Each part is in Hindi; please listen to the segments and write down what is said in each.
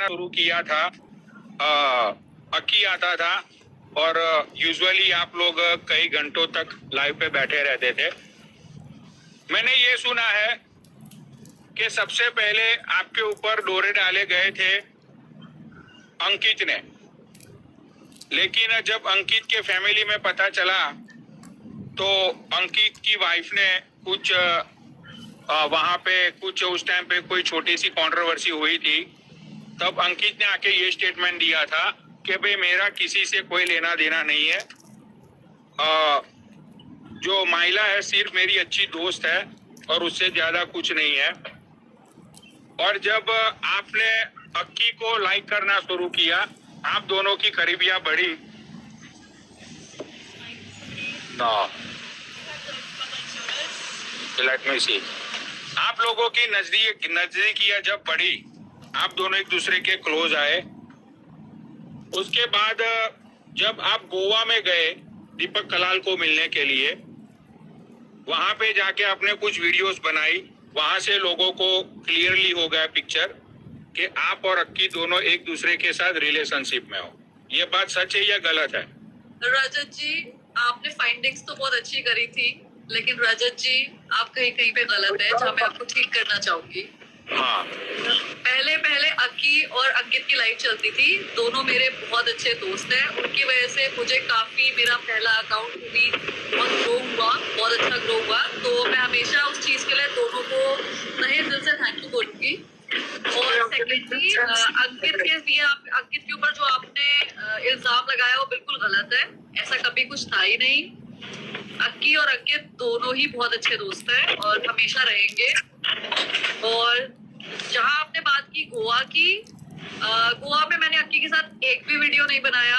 शुरू किया था, अक्की आता था और यूजुअली आप लोग कई घंटों तक लाइव पे बैठे रहते थे। मैंने ये सुना है कि सबसे पहले आपके ऊपर डोरे डाले गए थे अंकित ने, लेकिन जब अंकित के फैमिली में पता चला तो अंकित की वाइफ ने कुछ वहां पे कुछ उस टाइम पे कोई छोटी सी कंट्रोवर्सी हुई थी, तब अंकित ने आके ये स्टेटमेंट दिया था कि भाई मेरा किसी से कोई लेना देना नहीं है, जो महिला है सिर्फ मेरी अच्छी दोस्त है और उससे ज्यादा कुछ नहीं है। और जब आपने अक्की को लाइक करना शुरू किया, आप दोनों की करीबियां बढ़ी। लेट मी सी, आप लोगों की नजदीकियां जब बढ़ी, आप दोनों एक दूसरे के क्लोज आए। उसके बाद जब आप गोवा में गए दीपक कलाल को मिलने के लिए, वहां पे जाके आपने कुछ वीडियोस बनाई, वहां से लोगों को क्लियरली हो गया पिक्चर कि आप और अक्की दोनों एक दूसरे के साथ रिलेशनशिप में हो। ये बात सच है या गलत है? रजत जी, आपने फाइंडिंग्स तो बहुत अच्छी करी थी, लेकिन रजत जी आप कहीं कहीं पे गलत है, जहाँ मैं आपको ठीक करना चाहूंगी। हाँ, पहले अक्की और अंकित की लाइफ चलती थी, दोनों मेरे बहुत अच्छे दोस्त हैं। उनकी वजह से मुझे काफी, मेरा पहला अकाउंट भी बहुत ग्रो हुआ, बहुत अच्छा ग्रो हुआ। तो मैं हमेशा उस चीज के लिए दोनों को तहे दिल से थैंक यू बोलूंगी। और सेकेंडली अंकित के ऊपर जो आपने इल्जाम लगाया वो बिल्कुल गलत है, ऐसा कभी कुछ था ही नहीं। अक्की और अंकित दोनों ही बहुत अच्छे दोस्त हैं और हमेशा रहेंगे। और जहां आपने बात की गोवा की, गोवा में मैंने अक्की के साथ एक भी वीडियो नहीं बनाया।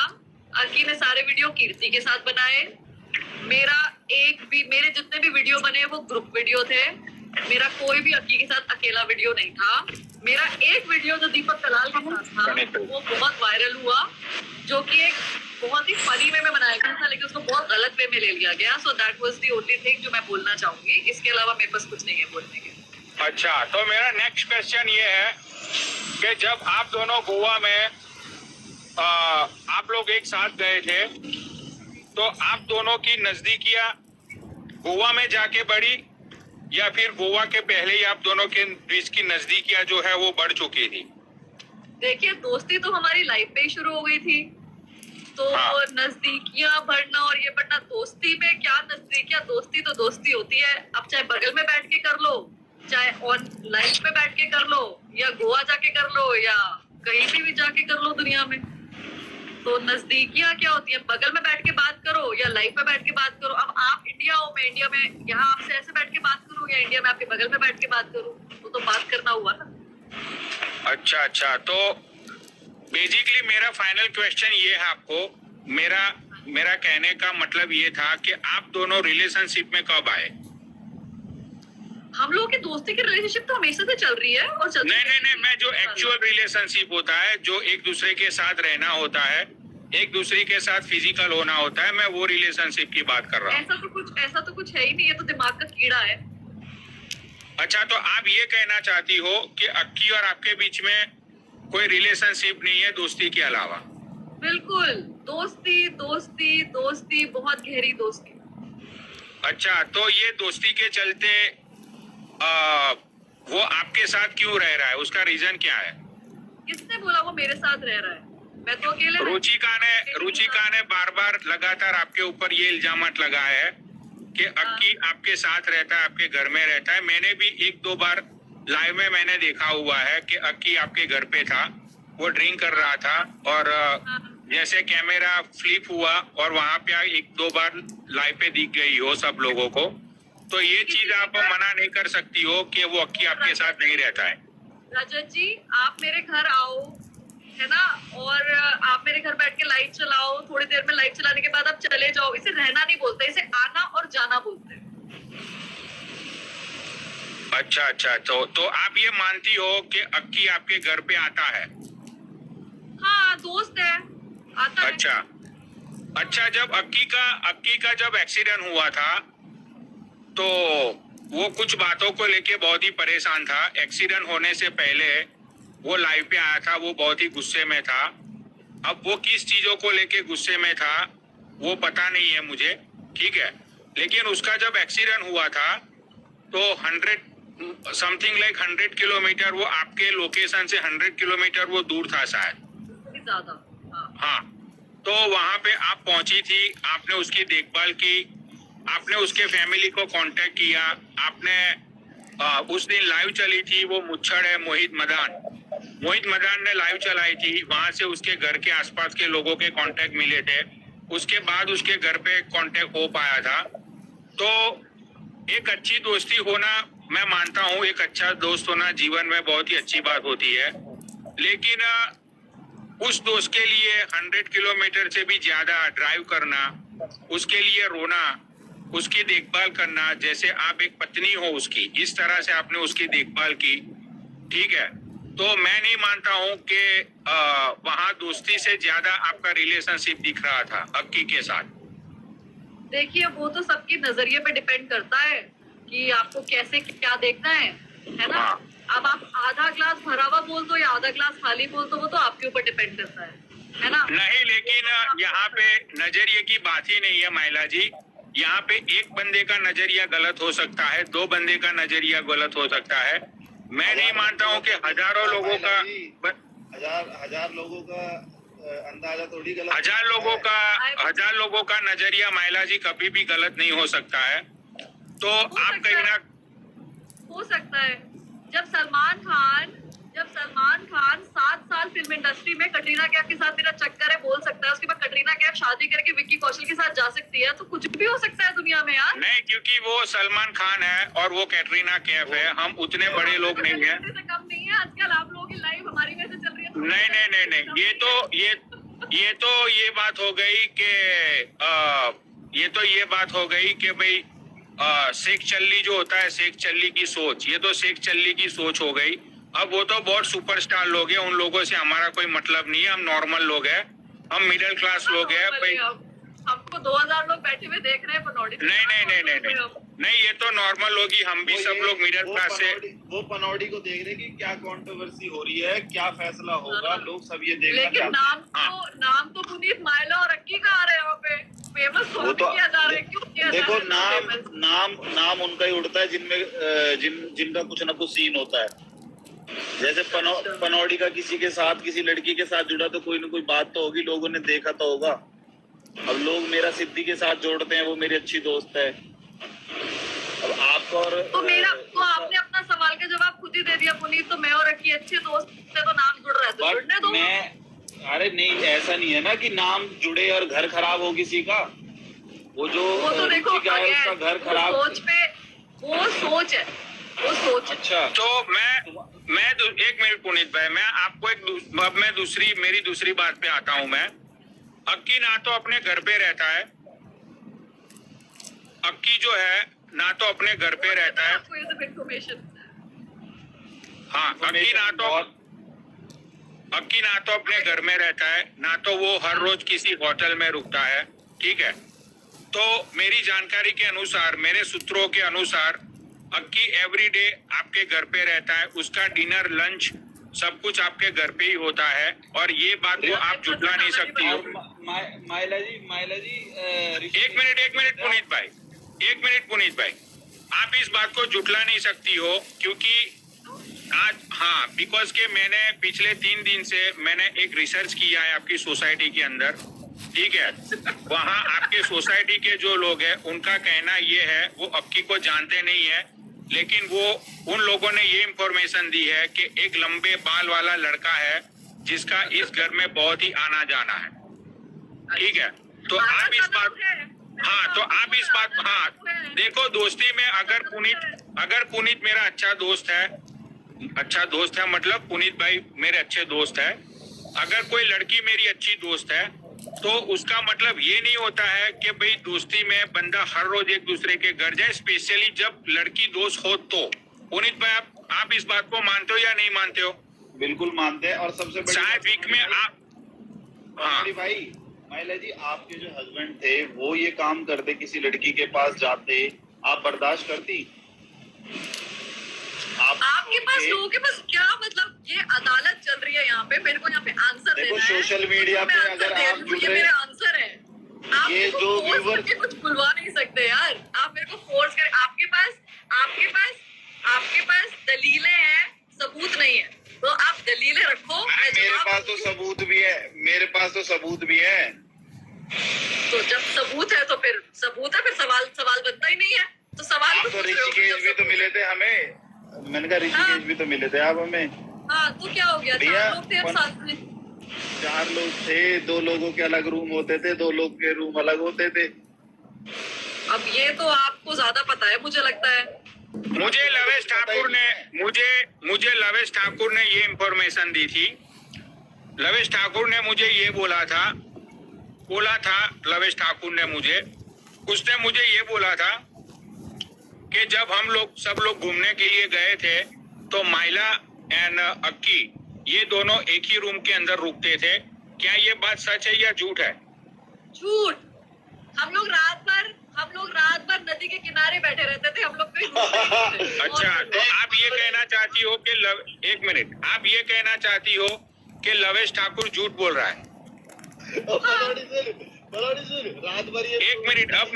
अक्की ने सारे वीडियो कीर्ति के साथ बनाए। मेरे जितने भी वीडियो बने वो ग्रुप वीडियो थे। मेरा कोई भी अक्की के साथ अकेला वीडियो नहीं था। मेरा एक वीडियो जो दीपक कलाल के साथ था वो बहुत वायरल हुआ, जो कि एक बहुत ही फनी वे में बनाया गया था, लेकिन उसको बहुत गलत वे में ले लिया गया। So that was the only thing जो मैं बोलना चाहूंगी। इसके अलावा मेरे पास कुछ नहीं है बोलने के। अच्छा, तो मेरा नेक्स्ट क्वेश्चन ये है कि जब आप दोनों गोवा में आप लोग एक साथ गए थे, तो आप दोनों की नजदीकियां गोवा में जाके बढ़ी या फिर गोवा के पहले ही आप दोनों के बीच की नजदीकियां जो है वो बढ़ चुकी थी? देखिए, दोस्ती तो हमारी लाइफ पे ही शुरू हो गई थी, तो हाँ। नजदीकियां बढ़ना और ये बढ़ना, दोस्ती में क्या नजदीकियां, दोस्ती तो दोस्ती होती है। अब चाहे बगल में बैठ के कर लो, चाहे ऑन लाइव पे बैठ के कर लो, या गोवा जाके कर लो, या कहीं भी जाके कर लो दुनिया में। तो नजदीकियां क्या होती है, बगल में बैठ के बात करो या लाइव पे बैठ के बात करो। अब आप इंडिया हो, मैं इंडिया में यहाँ आपसे ऐसे बैठ के बात करूँ, या इंडिया में आपके बगल में बैठ के बात करूँ, तो बात करना हुआ ना। अच्छा, तो बेसिकली मेरा फाइनल क्वेश्चन ये है आपको, मेरा कहने का मतलब ये था कि आप दोनों रिलेशनशिप में कब आए? हम लोगों की दोस्ती की रिलेशनशिप तो हमेशा से चल रही है और चलती नहीं, मैं जो एक्चुअल रिलेशनशिप होता है, जो एक दूसरे के साथ रहना होता है, एक दूसरे के साथ फिजिकल होना होता है, मैं वो रिलेशनशिप की बात कर रहा हूँ। ऐसा तो कुछ है ही नहीं, ये तो दिमाग का कीड़ा है। अच्छा, तो आप ये कहना चाहती हो कि अक्की और आपके बीच में कोई रिलेशनशिप नहीं है दोस्ती के अलावा? बिल्कुल, दोस्ती दोस्ती दोस्ती, बहुत गहरी दोस्ती। अच्छा, तो ये दोस्ती के चलते वो आपके साथ क्यों रह रहा है, उसका रीजन क्या है? किसने बोला वो मेरे साथ रह रहा है? मैं तो अकेले। रुचिका ने बार बार लगातार आपके ऊपर ये इल्जामात लगाया है कि अक्की आपके साथ रहता है, आपके घर में रहता है। मैंने भी एक दो बार लाइव में मैंने देखा हुआ है कि अक्की आपके घर पे था, वो ड्रिंक कर रहा था, और जैसे कैमरा फ्लिप हुआ और वहां पे एक दो बार लाइव पे दिख गई हो सब लोगों को, तो ये चीज आप मना नहीं कर सकती हो कि वो अक्की आपके साथ नहीं रहता है। रजत जी, आप मेरे घर आओ, है ना, और आप मेरे घर बैठ के लाइव चलाओ, थोड़ी देर में लाइव चलाने के बाद आप चले जाओ। इसे रहना नहीं बोलते, इसे आना और जाना बोलते हैं। अच्छा, तो आप ये मानती हो कि अक्की आपके घर पे आता है? हाँ, दोस्त है, आता है। अच्छा, जब अक्की का जब एक्सीडेंट हुआ था, तो वो कुछ बातों को लेके बहुत ही परेशान था। एक्सीडेंट होने से पहले वो लाइव पे आया था, वो बहुत ही गुस्से में था। अब वो किस चीजों को लेके गुस्से में था वो पता नहीं है मुझे, ठीक है। लेकिन उसका जब एक्सीडेंट हुआ था तो 100 समथिंग लाइक 100 किलोमीटर वो आपके लोकेशन से 100 किलोमीटर वो दूर था शायद, भी ज्यादा। हाँ। हाँ। तो वहां पे आप पहुंची थी, आपने उसकी देखभाल की, आपने उसके फैमिली को कांटेक्ट किया, आपने उस दिन लाइव चली थी वो मुच्छड़ है मोहित मदान ने लाइव चलाई थी, वहां से उसके घर के आसपास के लोगों के कांटेक्ट मिले थे, उसके बाद उसके घर पे कांटेक्ट हो पाया था। तो एक अच्छी दोस्ती होना, मैं मानता हूँ एक अच्छा दोस्त होना जीवन में बहुत ही अच्छी बात होती है, लेकिन उस दोस्त के लिए 100 किलोमीटर से भी ज्यादा ड्राइव करना, उसके लिए रोना, उसकी देखभाल करना, जैसे आप एक पत्नी हो उसकी, इस तरह से आपने उसकी देखभाल की, ठीक है। तो मैं नहीं मानता हूँ कि वहाँ दोस्ती से ज्यादा आपका रिलेशनशिप दिख रहा था अक्की के साथ। देखिए वो तो सबके नजरिए पे डिपेंड करता है कि आपको कैसे क्या देखना है ना। हाँ। अब आप आधा ग्लास भरा हुआ बोल दो या आधा ग्लास खाली बोल दो, वो तो आपके ऊपर डिपेंड करता है ना। नहीं, लेकिन यहाँ पे नजरिए की बात ही नहीं है महिला जी। यहाँ पे एक बंदे का नजरिया गलत हो सकता है, 2 बंदे का नजरिया गलत हो सकता है। मैं नहीं मानता हूँ कि हजारों लोगों का हजार लोगों का अंदाजा थोड़ी गलत। 1000 लोगों का नजरिया महिला जी कभी भी गलत नहीं हो सकता है। तो आप कहीं ना हो सकता है। जब सलमान खान 7 साल फिल्म इंडस्ट्री में कटरीना कैफ के साथ मेरा चक्कर है बोल सकता है, उसके बाद कटरीना कैफ शादी करके विक्की कौशल के साथ जा सकती है, तो कुछ भी हो सकता है दुनिया में यार। नहीं, क्योंकि वो सलमान खान है और वो कैटरीना कैफ है, हम उतने बड़े लोग नहीं है। कम नहीं है आजकल, आप लोगों की लाइफ हमारी वजह से चल रही है। नहीं, ये बात हो गई कि ये बात हो गई कि भाई शेख चल्ली जो होता है, शेख चल्ली की सोच, ये तो शेख चल्ली की सोच हो गई। अब वो तो बहुत सुपरस्टार लोग हैं, उन लोगों से हमारा कोई मतलब नहीं है, हम नॉर्मल लोग हैं, हम मिडिल क्लास लोग हैं भाई। हमको 2000 लोग बैठे हुए देख रहे हैं पनौड़ी। नहीं, ये तो नॉर्मल लोग ही, हम भी सब लोग मिडिल क्लास से। वो पनौड़ी को देख रहे कि क्या कंट्रोवर्सी हो रही है, क्या फैसला होगा, हाँ। लोग सब ये देखना लेकिन नाम तो पुनीत, माइला और अक्की का आ रहे हैं वहाँ पे, फेमस वो तो किया जा रहा है, क्यों किया जा देखो रहा है? नाम उनका ही उड़ता है जिनमें जिनका कुछ ना कुछ सीन होता है। जैसे पनौड़ी का किसी के साथ, किसी लड़की के साथ जुड़ा तो कोई ना कोई बात तो होगी, लोगों ने देखा तो होगा। अब लोग मेरा सिद्धि के साथ जोड़ते हैं, वो मेरी अच्छी दोस्त है। अब आपका और तो आपने अपना सवाल का जवाब खुद ही दे दिया पुनीत, तो मैं और अक्की अच्छे दोस्त थे तो नाम जुड़ रहा है तो जुड़ने दो। अरे नहीं, ऐसा नहीं है ना कि नाम जुड़े और घर खराब हो किसी का। वो तो देखो उसका घर खराब, वो सोच है। अच्छा। तो मैं 1 मिनट पुनीत भाई, मैं आपको मेरी दूसरी बात पे आता हूँ। मैं अक्की ना तो अपने घर पे रहता है, अक्की जो है ना तो अपने घर पे रहता है। हाँ, अक्की ना तो अपने घर में रहता है, ना तो वो हर रोज किसी होटल में रुकता है, ठीक है। तो मेरी जानकारी के अनुसार, मेरे सूत्रों के अनुसार, अक्की एवरीडे आपके घर पे रहता है, उसका डिनर लंच सब कुछ आपके घर पे ही होता है, और ये बात को आप झुटला नहीं सकती हो। माइला जी एक मिनट पुनीत भाई, आप इस बात को झुटला नहीं सकती हो, क्योंकि आज, हाँ, बिकॉज के मैंने पिछले 3 दिन से मैंने एक रिसर्च किया है आपकी सोसाइटी के अंदर, ठीक है। वहाँ आपके सोसाइटी के जो लोग हैं उनका कहना ये है, वो अक्की को जानते नहीं है, लेकिन वो उन लोगों ने ये इंफॉर्मेशन दी है कि एक लंबे बाल वाला लड़का है जिसका इस घर में बहुत ही आना जाना है, ठीक है। तो आप इस बात, हाँ, देखो दोस्ती में अगर पुनीत मेरा अच्छा दोस्त है, मतलब पुनीत भाई मेरे अच्छे दोस्त है, अगर कोई लड़की मेरी अच्छी दोस्त है तो उसका मतलब ये नहीं होता है कि भाई दोस्ती में बंदा हर रोज एक दूसरे के घर जाए, स्पेशली जब लड़की दोस्त हो तो। पुनीत भाई आप इस बात को मानते हो या नहीं मानते हो? बिल्कुल मानते हैं। और सबसे बड़ी शायद वीक में आप, हाँ भाई माइला जी, आपके जो हस्बैंड थे वो ये काम करते, किसी लड़की के पास जाते, आप बर्दाश्त करती? आपके पास लोगों के पास क्या मतलब ये अदालत चल रही है यहाँ पे, मेरे को यहाँ पे आंसर देखो, देना है। सोशल मीडिया पे अगर आप जुड़ ये रहे- मेरा आंसर है। आप ये मेरे को जो फोर्स व्यूवर- करके कुछ बुलवा नहीं सकते यार। आप मेरे को फोर्स कर, आपके पास दलीलें हैं, सबूत नहीं है, तो आप दलीलें रखो। मैं मेरे जवाब पास तो दूंगी। सबूत भी है, मेरे पास तो सबूत भी है। तो जब सबूत है तो फिर सबूत है, फिर सवाल बनता ही नहीं है। तो सवाल आप को तो पूछ रहे हो, ऋषिकेश भी जब तो सबूत मिले है। थे हमें, मैंने कहा ऋषिकेश भी तो मिले थे आप हमें। हाँ, तो क्या हो गया? भैया, 4 लोग थे अब साथ में। 4 लोग थे, 2 लोगों के अलग रूम होते थे, 2 लोग के रूम अलग होते थे। अब ये तो आपको ज्यादा पता है, मुझे लगता है। मुझे लवेश ठाकुर ने ये इंफॉर्मेशन दी थी। लवेश ठाकुर ने मुझे ये बोला था लवेश ठाकुर ने मुझे, उसने मुझे ये बोला था कि जब हम लोग सब लोग घूमने के लिए गए थे तो माइला एंड अक्की ये दोनों एक ही रूम के अंदर रुकते थे। क्या ये बात सच है या झूठ है? झूठ। हम लोग रात भर नदी के किनारे बैठे रहते थे, हम लोग कहीं घूमते नहीं थे। अच्छा, तो आप ये कहना चाहती हो कि एक मिनट, आप ये कहना चाहती हो कि लवेश ठाकुर झूठ बोल रहा है? रात भर ये एक मिनट, अब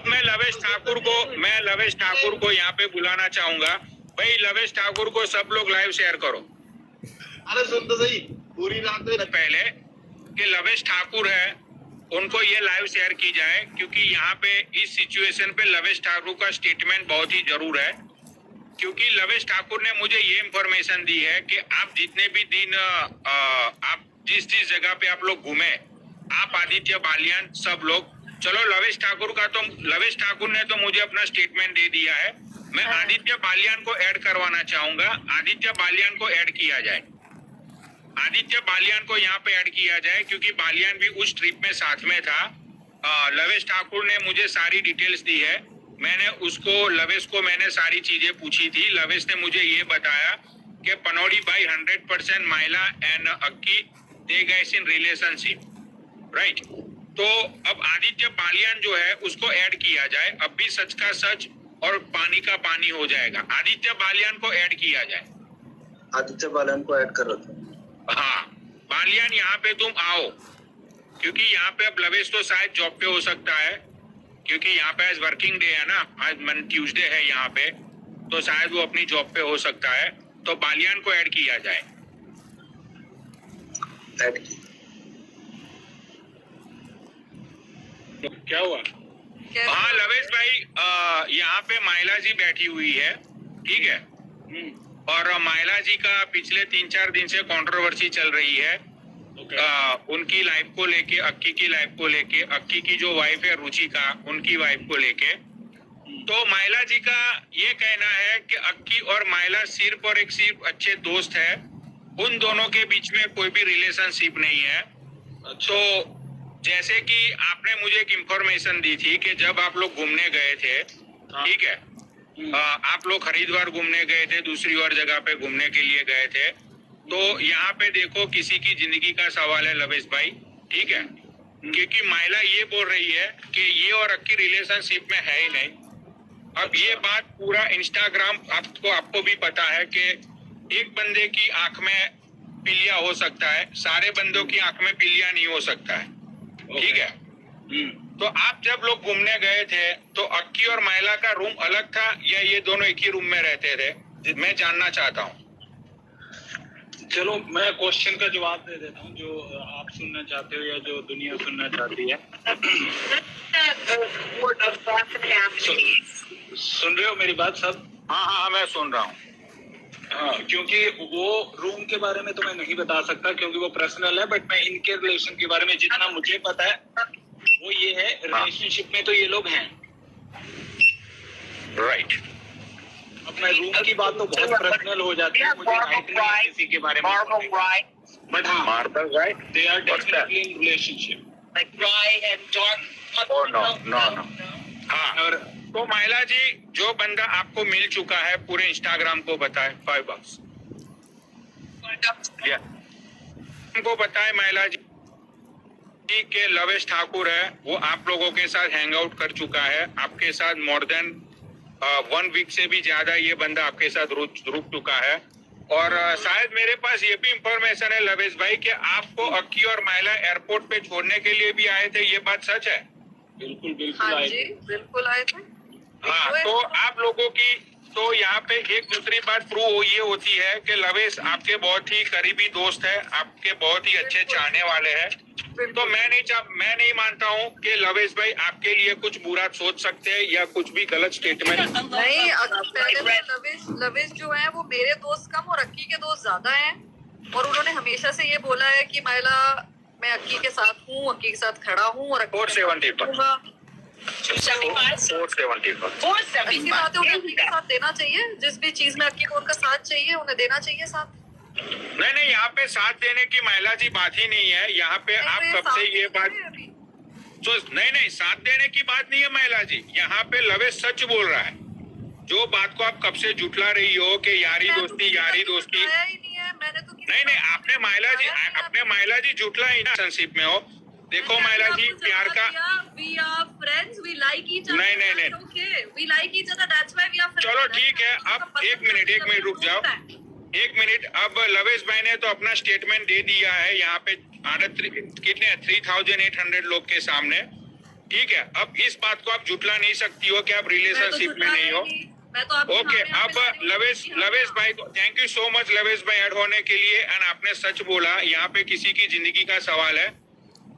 मैं लवेश ठाकुर को यहाँ पे बुलाना चाहूंगा। भाई लवेश ठाकुर को सब लोग लाइव शेयर करो। अरे सुन तो सही, पूरी रात में पहले कि लवेश ठाकुर है उनको ये लाइव शेयर की जाए, क्योंकि यहाँ पे इस सिचुएशन पे लवेश ठाकुर का स्टेटमेंट बहुत ही जरूर है। क्योंकि लवेश ठाकुर ने मुझे ये इंफॉर्मेशन दी है कि आप जितने भी दिन आप जिस जगह पे आप लोग घूमे, आप आदित्य बालियान सब लोग, चलो लवेश ठाकुर ने तो मुझे अपना स्टेटमेंट दे दिया है। मैं आदित्य बालियान को ऐड करवाना चाहूंगा। आदित्य बालियान को ऐड किया जाए, आदित्य बालियान को यहाँ पे ऐड किया जाए, क्योंकि बालियान भी उस ट्रिप में साथ में था। लवेश ठाकुर ने मुझे सारी डिटेल्स दी है। लवेश को मैंने सारी चीजें पूछी थी। लवेश ने मुझे ये बताया कि पनौड़ी भाई 100% माइला एंड अक्की दे गए इन रिलेशनशिप, राइट। तो अब आदित्य बालियान जो है उसको ऐड किया जाए, अब भी सच का सच और पानी का पानी हो जाएगा। आदित्य बालियान को ऐड किया जाए। आदित्य बालियान को ऐड करो तो। हाँ, बालियान यहाँ पे तुम आओ, क्योंकि यहाँ पे अब लवेश तो शायद जॉब पे हो सकता है, क्योंकि यहाँ पे आज वर्किंग डे है ना, आज ट्यूसडे है यहाँ पे, तो शायद वो अपनी जॉब पे हो सकता है। तो बालियान को ऐड किया जाए। ऐड की। क्या हुआ? हाँ लवेश भाई, यहाँ पे माइला जी बैठी हुई है, ठीक है। और माइला जी का पिछले 3-4 दिन से कंट्रोवर्सी चल रही है। उनकी लाइफ को लेके, अक्की की लाइफ को लेके, अक्की की जो वाइफ है रुचिका, उनकी वाइफ को लेके। तो माइला जी का ये कहना है कि अक्की और माइला सिर्फ और एक सिर्फ अच्छे दोस्त है, उन दोनों के बीच में कोई भी रिलेशनशिप नहीं है। तो जैसे कि आपने मुझे एक इंफॉर्मेशन दी थी कि जब आप लोग घूमने गए थे, ठीक है, आप लोग हरिद्वार घूमने गए थे, दूसरी और जगह पे घूमने के लिए गए थे। तो यहाँ पे देखो किसी की जिंदगी का सवाल है लवेश भाई, ठीक है। क्योंकि माइला ये बोल रही है कि ये और अक्की रिलेशनशिप में है ही नहीं। अब ये बात पूरा इंस्टाग्राम, आपको भी पता है कि एक बंदे की आंख में पिलिया हो सकता है, सारे बंदों की आंख में पिलिया नहीं हो सकता है, ठीक है। तो आप जब लोग घूमने गए थे तो अक्की और माइला का रूम अलग था या ये दोनों एक ही रूम में रहते थे? मैं जानना चाहता हूँ। चलो मैं क्वेश्चन का जवाब दे देता हूँ, जो आप सुनना चाहते हो या जो दुनिया सुनना चाहती है। सुन रहे हो मेरी बात सब? हाँ, मैं सुन रहा हूँ। हाँ, क्योंकि वो रूम के बारे में तो मैं नहीं बता सकता क्योंकि वो पर्सनल है, बट मैं इनके रिलेशन के बारे में जितना मुझे पता है वो ये है, रिलेशनशिप में तो ये लोग हैं, राइट। अपना रूम की बात तो बहुत पर्सनल हो जाती है, मुझे राइट नहीं है किसी के बारे में, बट हाँ marble right, they are definitely in relationship. No. हाँ, और तो माइला जी जो बंदा आपको मिल चुका है पूरे इंस्टाग्राम को बताए, $5 हमको बताए माइला जी के लवेश ठाकुर है, वो आप लोगों के साथ हैंग आउट कर चुका है, आपके साथ मोर देन 1 वीक से भी ज्यादा ये बंदा आपके साथ रुक चुका है। और शायद मेरे पास ये भी इंफॉर्मेशन है लवेश भाई कि आपको अक्की और माइला एयरपोर्ट पे छोड़ने के लिए भी आए थे, ये बात सच है? बिल्कुल बिल्कुल हाँ आए जी, थे। बिल्कुल आए थे। हाँ, तो आप लोगों की तो यहाँ पे एक दूसरी बात प्रूव ये होती है कि लवेश आपके बहुत ही करीबी दोस्त है, आपके बहुत ही अच्छे चाहने वाले हैं। तो मैं नहीं मानता हूँ कि लवेश भाई आपके लिए कुछ बुरा सोच सकते हैं या कुछ भी गलत स्टेटमेंट। नहीं, पहले लवेश जो है वो मेरे दोस्त कम और अक्की के दोस्त ज्यादा हैं, और उन्होंने हमेशा से ये बोला है कि माइला मैं अक्की के साथ हूँ, अक्की के साथ खड़ा हूँ और 470 पर। 470 ऐसी बात है, उन्हें अक्की के साथ देना चाहिए। जिस भी चीज में अक्की को उनका साथ चाहिए, उन्हें देना चाहिए साथ। नहीं, यहाँ पे साथ देने की महिला जी बात ही नहीं है। यहाँ पे आप कब से ये बात तो नहीं, साथ देने की बात नहीं है महिला जी। यहाँ पे लवेश सच बोल रहा है। जो बात को आप कब से जुटला रही हो कि यारी दोस्ती नहीं, आपने महिला जी जुटला ही ना संसिप में हो। देखो महिला जी, प्यार का we are friends, we like each other. नहीं। Okay, we like each other, that's why we are friends. चलो ठीक है, अब एक मिनट रुक जाओ। एक मिनट, अब लवेश भाई ने तो अपना स्टेटमेंट दे दिया है यहाँ पे कितने 3800 लोग के सामने। ठीक है, अब इस बात को आप जुटला नहीं सकती हो कि आप रिलेशनशिप में नहीं हो। ओके, अब लवेश भाई को थैंक यू सो मच लवेश भाई ऐड होने के लिए। एंड आपने सच बोला, यहाँ पे किसी की जिंदगी का सवाल है।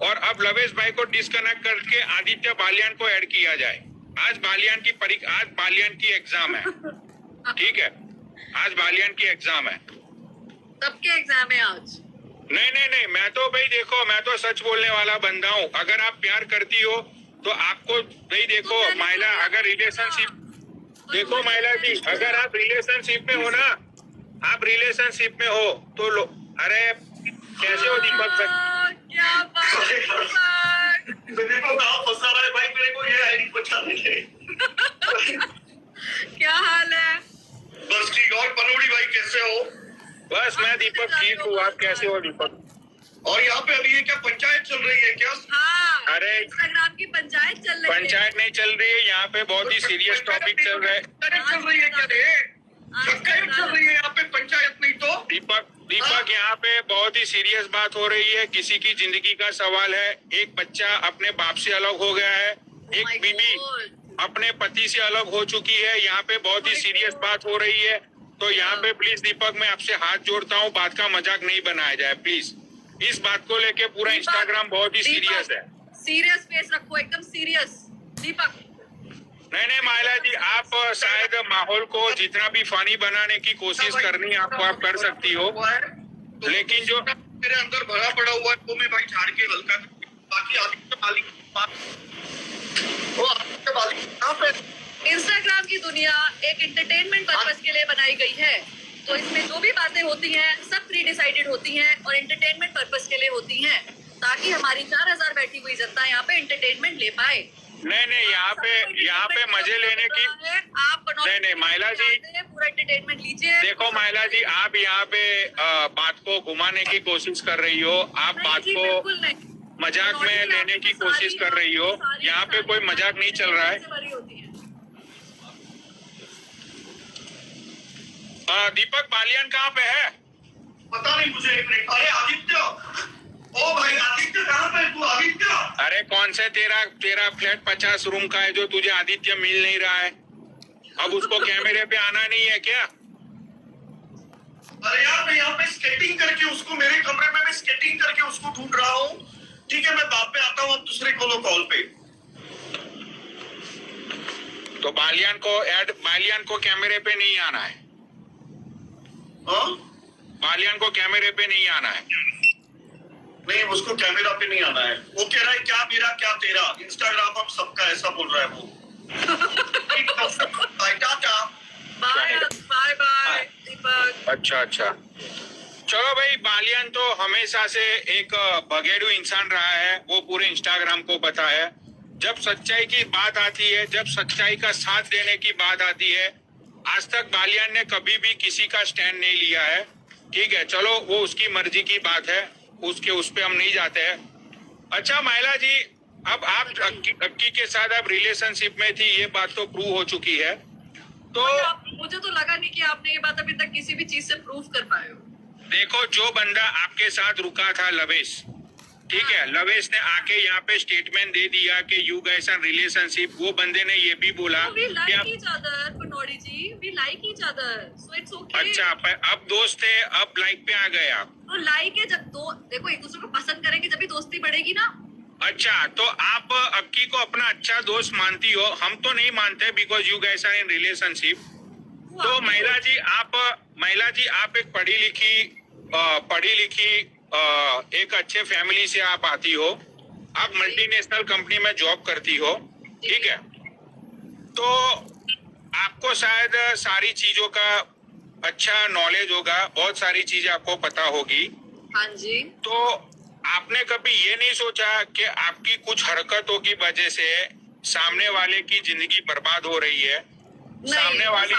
और अब लवेश भाई को डिस्कनेक्ट करके आदित्य बालियान को ऐड किया जाए। आज बालियान की एग्जाम है। ठीक है, आज बालियान की एग्जाम है। सबके एग्जाम है आज। नहीं, मैं तो भाई देखो, मैं तो सच बोलने वाला बंदा हूँ। अगर आप प्यार करती हो तो आपको भाई देखो माइला, अगर रिलेशनशिप देखो माइला जी, अगर आप रिलेशनशिप में हो ना, आप रिलेशनशिप में हो तो अरे कैसे हो दीपक भाई? क्या बात है दीपक? मेरे को कहाँ फंसा रहा है भाई, मेरे को ये आईडी पहचाने के। क्या हाल है? बस ठीक। और पनौड़ी भाई कैसे हो? बस मैं दीपक ठीक हूँ, आप कैसे हो दीपक? और यहाँ पे अभी ये क्या पंचायत चल रही है क्या? हाँ, अरे इंस्टाग्राम की पंचायत चल रही है। पंचायत नहीं चल रही है, यहाँ पे बहुत ही सीरियस टॉपिक चल रहा है। चल रही है क्या चल रही है यहाँ पे पंचायत? नहीं तो दीपक यहाँ पे बहुत ही सीरियस बात हो रही है। किसी की जिंदगी का सवाल है। एक बच्चा अपने बाप से अलग हो गया है, एक बीवी अपने पति से अलग हो चुकी है। यहाँ पे बहुत ही सीरियस बात हो रही है। तो यहाँ पे प्लीज दीपक मैं आपसे हाथ जोड़ता हूँ, बात का मजाक नहीं बनाया जाए प्लीज। इस बात को लेके पूरा इंस्टाग्राम बहुत ही सीरियस है। सीरियस फेस रखो, एकदम सीरियस दीपक। नहीं माइला जी, आप शायद माहौल को जितना भी फनी बनाने की कोशिश करनी है आपको, आप कर सकती हो। लेकिन जो मेरे अंदर भरा पड़ा हुआ है वो मैं भाई झाड़ के हल्का, बाकी आदित्य मालिक इंस्टाग्राम की दुनिया एक एंटरटेनमेंट पर्पस के लिए बनाई गई है। तो इसमें जो भी बातें होती हैं सब प्री डिसाइडेड होती हैं और एंटरटेनमेंट पर्पस के लिए होती हैं, ताकि हमारी 4000 बैठी हुई जनता यहाँ पे एंटरटेनमेंट ले पाए। नहीं यहाँ पे मजे लेने की आप नहीं माइला जी, पूरा एंटरटेनमेंट लीजिए। देखो माइला जी, आप यहाँ पे बात को घुमाने की कोशिश कर रही हो, आप बात को मजाक में लेने की कोशिश कर रही हो। यहाँ पे कोई मजाक नहीं चल रहा है। दीपक बालियान कहाँ पे है? पता नहीं मुझे। एक मिनट। अरे आदित्य, ओ भाई आदित्य कहाँ पे? तू आदित्य? अरे कौन से तेरा फ्लैट 50 रूम का है जो तुझे आदित्य मिल नहीं रहा है? अब उसको कैमरे पे आना नहीं है क्या? अरे यार मैं यहाँ पे स्केटिंग करके उसको, मेरे कमरे में मैं स्केटिंग करके उसको ढूंढ रहा हूँ। ठीक है, मैं बाद में आता हूँ। अब दूसरे को लो कॉल पे। तो बालियान को कैमरे पे नहीं आना है। हाँ? बालियान को कैमरे पे नहीं आना है। नहीं, उसको कैमरा पे नहीं आना है। वो कह रहा है क्या मेरा क्या तेरा, इंस्टाग्राम हम सबका, ऐसा बोल रहा है वो। बाय दीपक। अच्छा चलो भाई, बालियान तो हमेशा से एक भगेड़ू इंसान रहा है। वो पूरे इंस्टाग्राम को पता है। जब सच्चाई की बात आती है, जब सच्चाई का साथ देने की बात आती है, आज तक बालियान ने कभी भी किसी का स्टैंड नहीं लिया है। ठीक है, चलो वो उसकी मर्जी की बात है, उस पे हम नहीं जाते हैं। अच्छा माइला जी, अब आप अक्की के साथ आप रिलेशनशिप में थी, ये बात तो प्रूव हो चुकी है। तो मुझे तो लगा नहीं कि आपने ये बात अभी तक किसी भी चीज से प्रूव कर पाए हो। देखो, जो बंदा आपके साथ रुका था लवेश, ठीक है, लवेश ने आके यहाँ पे स्टेटमेंट दे दिया कि यू गाइस आर रिलेशनशिप। वो बंदे ने ये भी बोला वी कि लाइक आप each other Panauri ji, we like each other, so it's okay. अच्छा, अब दोस्त थे, अब लाइक पे आ गए आप। तो लाइक है जब दो, देखो एक दूसरे को पसंद करेंगे जब भी दोस्ती बढ़ेगी ना। अच्छा, तो आप अक्की को अपना अच्छा दोस्त मानती हो, हम तो नहीं मानते because you guys are in relationship. तो महिला जी आप एक पढ़ी लिखी एक अच्छे फैमिली से आप आती हो, आप मल्टीनेशनल कंपनी में जॉब करती हो, ठीक है, तो आपको शायद सारी चीजों का अच्छा नॉलेज होगा, बहुत सारी चीजें आपको पता होगी। हाँ जी। तो आपने कभी ये नहीं सोचा कि आपकी कुछ हरकतों की वजह से सामने वाले की जिंदगी बर्बाद हो रही है? सामने वाली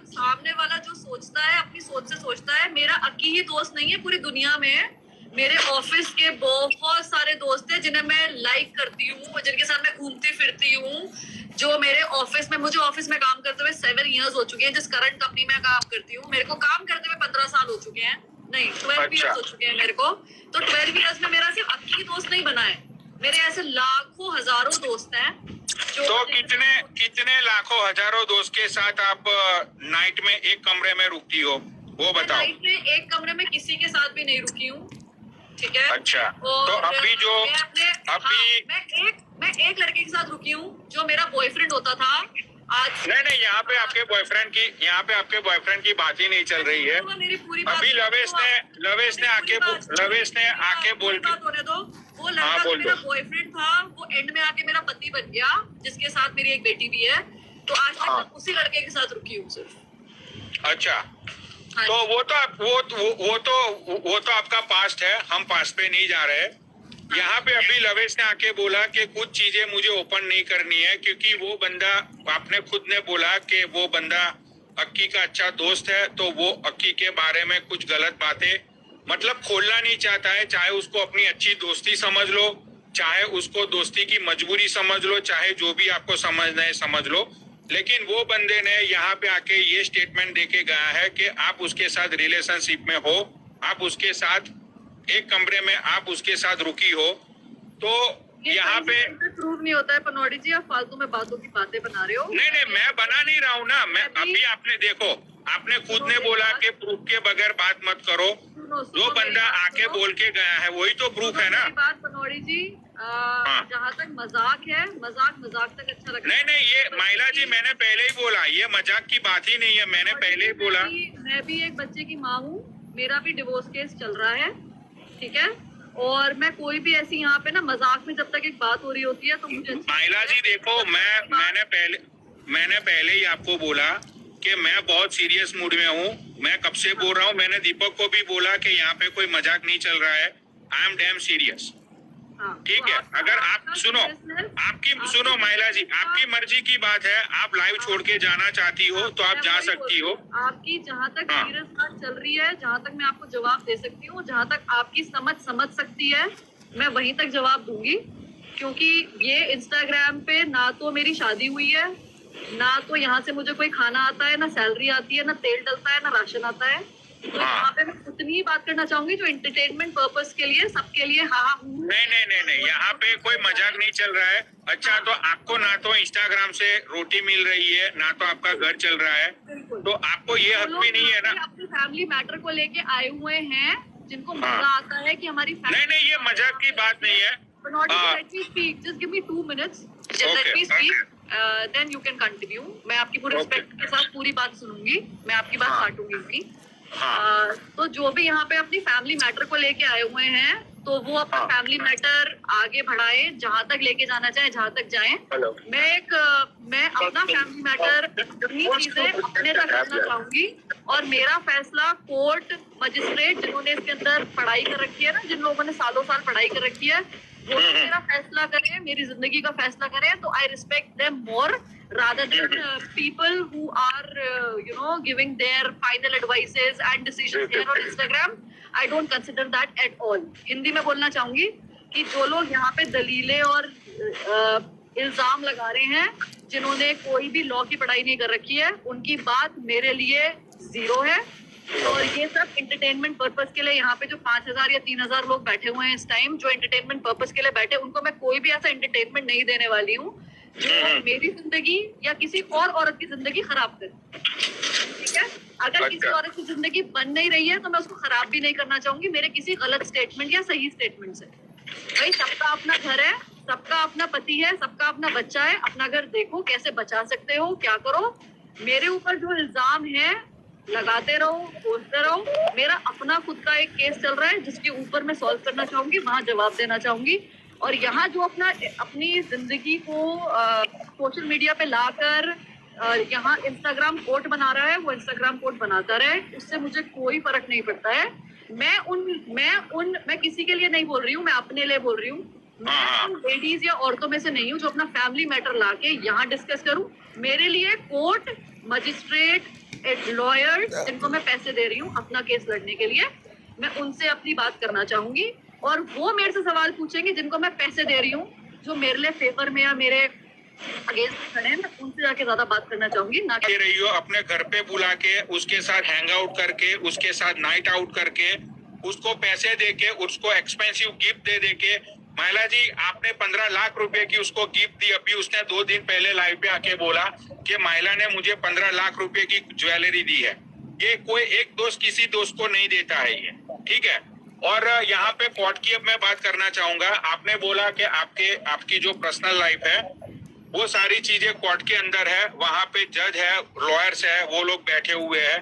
सामने वाला जो सोचता है अपनी सोच से सोचता है। मेरा अक्की ही दोस्त नहीं है पूरी दुनिया में, मेरे ऑफिस के बहुत सारे दोस्त हैं जिन्हें मैं लाइक करती हूँ, जिनके साथ मैं घूमती फिरती हूँ, जो मेरे ऑफिस में, मुझे ऑफिस में काम करते हुए 7 years हो चुके हैं। जिस करंट कंपनी में काम करती हूँ, मेरे को काम करते हुए 15 साल हो चुके हैं, नहीं 12 years हो चुके हैं मेरे को। तो 12 years में मेरा सिर्फ अक्की दोस्त नहीं बना है, मेरे ऐसे लाखों हजारों दोस्त हैं। तो कितने लाखों हजारों दोस्त के साथ आप नाइट में एक कमरे में रुकती हो, वो बताओ। नाइट में एक कमरे में किसी के साथ भी नहीं रुकी हूँ, ठीक है। अच्छा, तो अभी जो मैं एक लड़के के साथ रुकी हूँ जो मेरा बॉयफ्रेंड होता था। आज नहीं, यहाँ पे आपके बॉयफ्रेंड की बात ही नहीं चल रही है। मेरी पूरी बात अभी लवेश ने आके बोल होने दो। वो लड़का जो मेरा बॉयफ्रेंड था वो एंड में आके मेरा पति बन गया, जिसके साथ मेरी एक बेटी भी है। तो आज तक मैं उसी लड़के के साथ रुकी हूँ सिर्फ। अच्छा, तो वो तो आपका पास्ट है, हम पास्ट पे नहीं जा रहे। यहाँ पे अभी लवेश ने आके बोला कि कुछ चीजें मुझे ओपन नहीं करनी है, क्योंकि वो बंदा, आपने खुद ने बोला कि वो बंदा अक्की का अच्छा दोस्त है, तो वो अक्की के बारे में कुछ गलत बातें मतलब खोलना नहीं चाहता है। चाहे उसको अपनी अच्छी दोस्ती समझ लो, चाहे उसको दोस्ती की मजबूरी समझ लो, चाहे जो भी आपको समझना है समझ लो, लेकिन वो बंदे ने यहाँ पे आके ये स्टेटमेंट देके गया है कि आप उसके साथ रिलेशनशिप में हो, आप उसके साथ एक कमरे में आप उसके साथ रुकी हो। तो यहाँ पे प्रूव नहीं होता है पनौड़ी जी, आप फालतू में बातों की बातें बना रहे हो। नहीं, मैं बना नहीं रहा हूँ ना, मैं अभी आपने देखो, आपने खुद ने बोला कि प्रूफ के बगैर बात मत करो। जो बंदा आके बोल के गया है वही तो प्रूफ है ना। बात पनौड़ी जी, जहाँ तक मजाक है, मजाक तक अच्छा लगता है। नहीं, ये महिला जी मैंने पहले ही बोला, ये मजाक की बात ही नहीं है, मैंने पहले ही बोला। मैं भी एक बच्चे की माँ हूँ, मेरा भी डिवोर्स केस चल रहा है, ठीक है। और मैं कोई भी ऐसी यहाँ पे ना मजाक में जब तक एक बात हो रही होती है तो मुझे महिला जी देखो, मैंने पहले ही आपको बोला कि मैं बहुत सीरियस मूड में हूँ। मैं कब से बोल रहा हूँ, मैंने दीपक को भी बोला कि यहाँ पे कोई मजाक नहीं चल रहा है, आई एम डैम सीरियस, ठीक है। अगर आप सुनो महिला जी, आपकी मर्जी की बात है, आप लाइव छोड़ के जाना चाहती हो तो आप जा सकती हो। आपकी जहाँ तक सीरियस बात चल रही है, जहाँ तक मैं आपको जवाब दे सकती हूँ, जहाँ तक आपकी समझ सकती है, मैं वहीं तक जवाब दूंगी। क्योंकि ये इंस्टाग्राम पे ना तो मेरी शादी हुई है, ना तो यहाँ से मुझे कोई खाना आता है, ना सैलरी आती है, ना तेल डलता है, ना राशन आता है। तो यहाँ पे मैं उतनी ही बात करना चाहूंगी जो एंटरटेनमेंट पर्पस के लिए, सबके लिए। हाँ, नहीं, यहाँ पे कोई मजाक नहीं चल रहा है। अच्छा, तो आपको ना तो इंस्टाग्राम से रोटी मिल रही है, ना तो आपका घर चल रहा है, तो आपको ये हक भी नहीं है ना। अपनी फैमिली मैटर को लेके आए हुए हैं, जिनको मजा आता है कि हमारी नहीं, ये मजाक की बात नहीं है। Let me speak. Just give me 2 minutes. Let me speak. Then you can continue. मैं आपकी पूरी रिस्पेक्ट के साथ पूरी बात सुनूंगी, मैं आपकी बात काटूंगी नहीं। तो जो भी यहाँ पे अपनी फैमिली मैटर को लेके आए हुए हैं, तो वो अपना फैमिली मैटर आगे बढ़ाए, जहाँ तक लेके जाना चाहे जहाँ तक जाएं। मैं अपना फैमिली मैटर, अपनी चीजें अपने तक रखना चाहूंगी, और मेरा फैसला कोर्ट, मजिस्ट्रेट जिन्होंने इसके अंदर पढ़ाई कर रखी है ना, जिन लोगों ने सालों साल पढ़ाई कर रखी है, वो तो मेरा फैसला करें, मेरी जिंदगी का फैसला करें। तो I respect them more rather than people who are giving their final advices and decisions here on Instagram. I don't consider that at all. Hindi में बोलना चाहूंगी कि जो लोग यहाँ पे दलीलें और इल्जाम लगा रहे हैं जिन्होंने कोई भी लॉ की पढ़ाई नहीं कर रखी है। उनकी बात मेरे लिए जीरो है। और ये सब इंटरटेनमेंट पर्पस के लिए यहाँ पे जो 5,000 या 3,000 लोग बैठे हुए हैं इस टाइम, जो इंटरटेनमेंट पर्पस के लिए बैठे, उनको मैं कोई भी ऐसा इंटरटेनमेंट नहीं देने वाली हूँ जो मेरी जिंदगी या किसी और औरत की जिंदगी खराब करे। ठीक है, अगर किसी औरत की जिंदगी बन नहीं रही है तो मैं उसको खराब भी नहीं करना चाहूंगी मेरे किसी गलत स्टेटमेंट या सही स्टेटमेंट से। भाई सबका अपना घर है, सबका अपना पति है, सबका अपना बच्चा है। अपना घर देखो, कैसे बचा सकते हो, क्या करो। मेरे ऊपर जो इल्जाम है लगाते रहो, बोलते रहो। मेरा अपना खुद का एक केस चल रहा है जिसके ऊपर मैं सॉल्व करना चाहूंगी, वहां जवाब देना चाहूंगी। और यहाँ जो अपनी जिंदगी को सोशल मीडिया पे लाकर यहाँ इंस्टाग्राम कोट बना रहा है, वो इंस्टाग्राम कोट बनाता रहे, उससे मुझे कोई फर्क नहीं पड़ता है। मैं किसी के लिए नहीं बोल रही हूँ, मैं अपने लिए बोल रही हूँ। मैं उन लेडीज या औरतों में से नहीं हूँ जो अपना फैमिली मैटर लाके यहाँ डिस्कस करूँ। मेरे लिए कोर्ट, मजिस्ट्रेट, लॉयर जिनको मैं पैसे दे रही हूँ अपना केस लड़ने के लिए, मैं उनसे अपनी बात करना चाहूंगी। और वो मेरे से सवाल पूछेंगे जिनको मैं पैसे दे रही हूँ, जो मेरे लिए फेवर में या मेरे अगेंस्ट खड़े हैं, मैं उनसे जाके ज्यादा बात करना चाहूंगी। ना दे रही हो अपने घर पे बुला के, उसके साथ हैंग आउट करके, उसके साथ नाइट आउट करके, उसको पैसे दे के, उसको एक्सपेंसिव गिफ्ट दे के। महिला जी, आपने 15 लाख रुपए की उसको गिफ्ट दी। अभी उसने 2 दिन पहले लाइव पे आके बोला कि महिला ने मुझे 15 लाख रुपए की ज्वेलरी दी है। ये कोई एक दोस्त किसी दोस्त को नहीं देता है ये, ठीक है। और यहाँ पे कोर्ट की अब मैं बात करना चाहूंगा। आपने बोला कि आपकी जो पर्सनल लाइफ है वो सारी चीजें कोर्ट के अंदर है, वहां पे जज है, लॉयर्स है, वो लोग बैठे हुए हैं,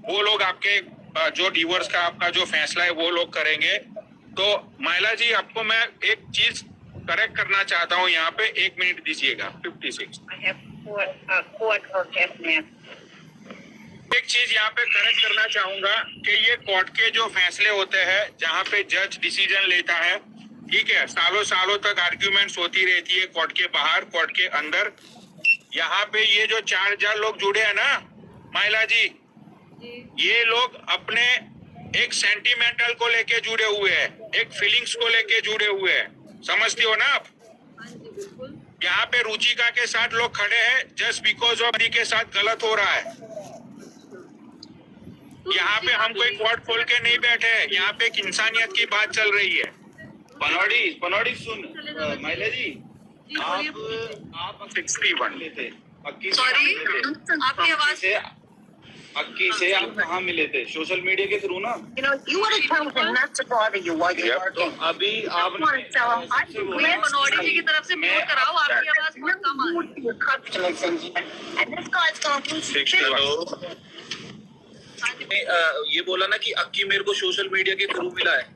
वो लोग आपके जो डिवोर्स का आपका जो फैसला है वो लोग करेंगे। तो महिला जी, आपको मैं एक चीज करेक्ट करना चाहता हूँ यहाँ पे, 1 मिनट दीजिएगा। 56 एक चीज यहाँ पे करेक्ट करना चाहूंगा कि ये कोर्ट के जो फैसले होते हैं जहाँ पे जज डिसीजन लेता है, ठीक है, सालों सालों तक आर्ग्यूमेंट्स होती रहती है कोर्ट के बाहर, कोर्ट के अंदर। यहाँ पे ये जो 4,000 लोग जुड़े हैं ना महिला जी, ये लोग अपने एक सेंटिमेंटल को लेके जुड़े हुए हैं, एक फीलिंग्स को लेके जुड़े हुए हैं, समझती हो ना आप। यहाँ पे रुचिका के साथ लोग खड़े हैं जस्ट बिकॉज ऑफ के साथ गलत हो रहा है। यहाँ पे हम कोई कोर्ट खोल के नहीं बैठे हैं, यहाँ पे एक इंसानियत की बात चल रही है। पनौड़ी सुन महिला जी, आप 61 लेते सॉरी, आपकी आवाज से अक्की से आप कहाँ मिले थे? सोशल मीडिया के थ्रू ना? You know, you would have told him not to bother you while you're तो working. अभी आप want to tell him, मैं मनोड़ी जी की तरफ से म्यूट कराओ, आपकी आवाज बहुत कम आ रही है। to your customers and this guy's going to lose his business. ये बोला ना कि अक्की मेरे को सोशल मीडिया के थ्रू मिला है,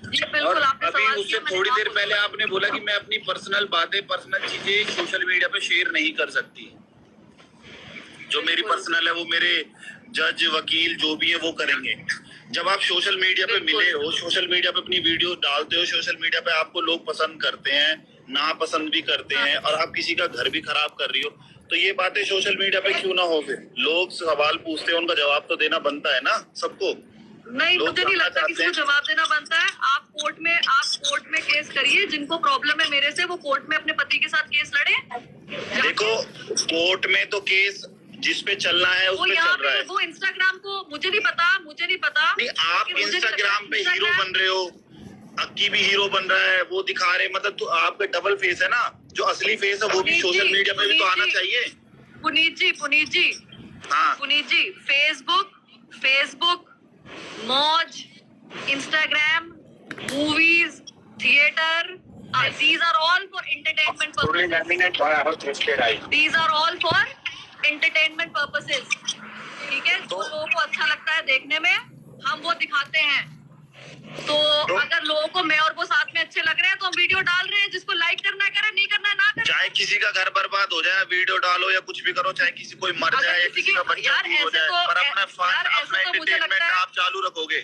जी और बिल्कुल, आपने अभी सवाल उससे किया, मैंने थोड़ी देर जवाब पहले आपने बोला कि मैं अपनी पर्सनल बातें, पर्सनल चीजें सोशल मीडिया पे शेयर नहीं कर सकती। जो मेरी पर्सनल है वो मेरे जज, वकील जो भी है वो करेंगे। जब आप सोशल मीडिया पे मिले हो, सोशल मीडिया पे अपनी वीडियो डालते हो, सोशल मीडिया पे आपको लोग पसंद करते हैं, ना पसंद भी करते हैं, और आप किसी का घर भी खराब कर रही हो, तो ये बातें सोशल मीडिया पे क्यों ना हो? फिर लोग सवाल पूछते हैं, उनका जवाब तो देना बनता है ना सबको। नहीं, मुझे नहीं लगता किसी को जवाब देना बनता है। आप कोर्ट में केस करिए, जिनको प्रॉब्लम है मेरे से वो कोर्ट में अपने पति के साथ केस लड़े। देखो, कोर्ट में तो केस जिस पे चलना है उस वो पे यहाँ चल रहा पे है। वो इंस्टाग्राम को मुझे नहीं पता नहीं, आप लेकिन मुझे इंस्टाग्राम पे लगता है हीरो बन रहे हो, अक्की भी हीरो बन रहा है, वो दिखा रहे, मतलब तो आपके डबल फेस है ना। जो असली फेस है वो भी सोशल मीडिया पे भी तो आना चाहिए। पुनीत जी हाँ, पुनीत जी, फेसबुक, मौज, Instagram, movies, theatre, these are all for entertainment purposes. These are all for entertainment purposes. ठीक है, जो लोगों को अच्छा लगता है देखने में हम वो दिखाते हैं। तो अगर लोगों को मैं और वो साथ में अच्छे लग रहे हैं तो हम वीडियो डाल रहे हैं, जिसको लाइक करना है करे, नहीं करना है ना करे। चाहे किसी का घर बर्बाद हो जाए, वीडियो डालो या कुछ भी करो, चाहे किसी कोई मर जाए या किसी का बच्चा हो जाए, पर अपना फन, अपना एंटरटेनमेंट आप चालू रखोगे।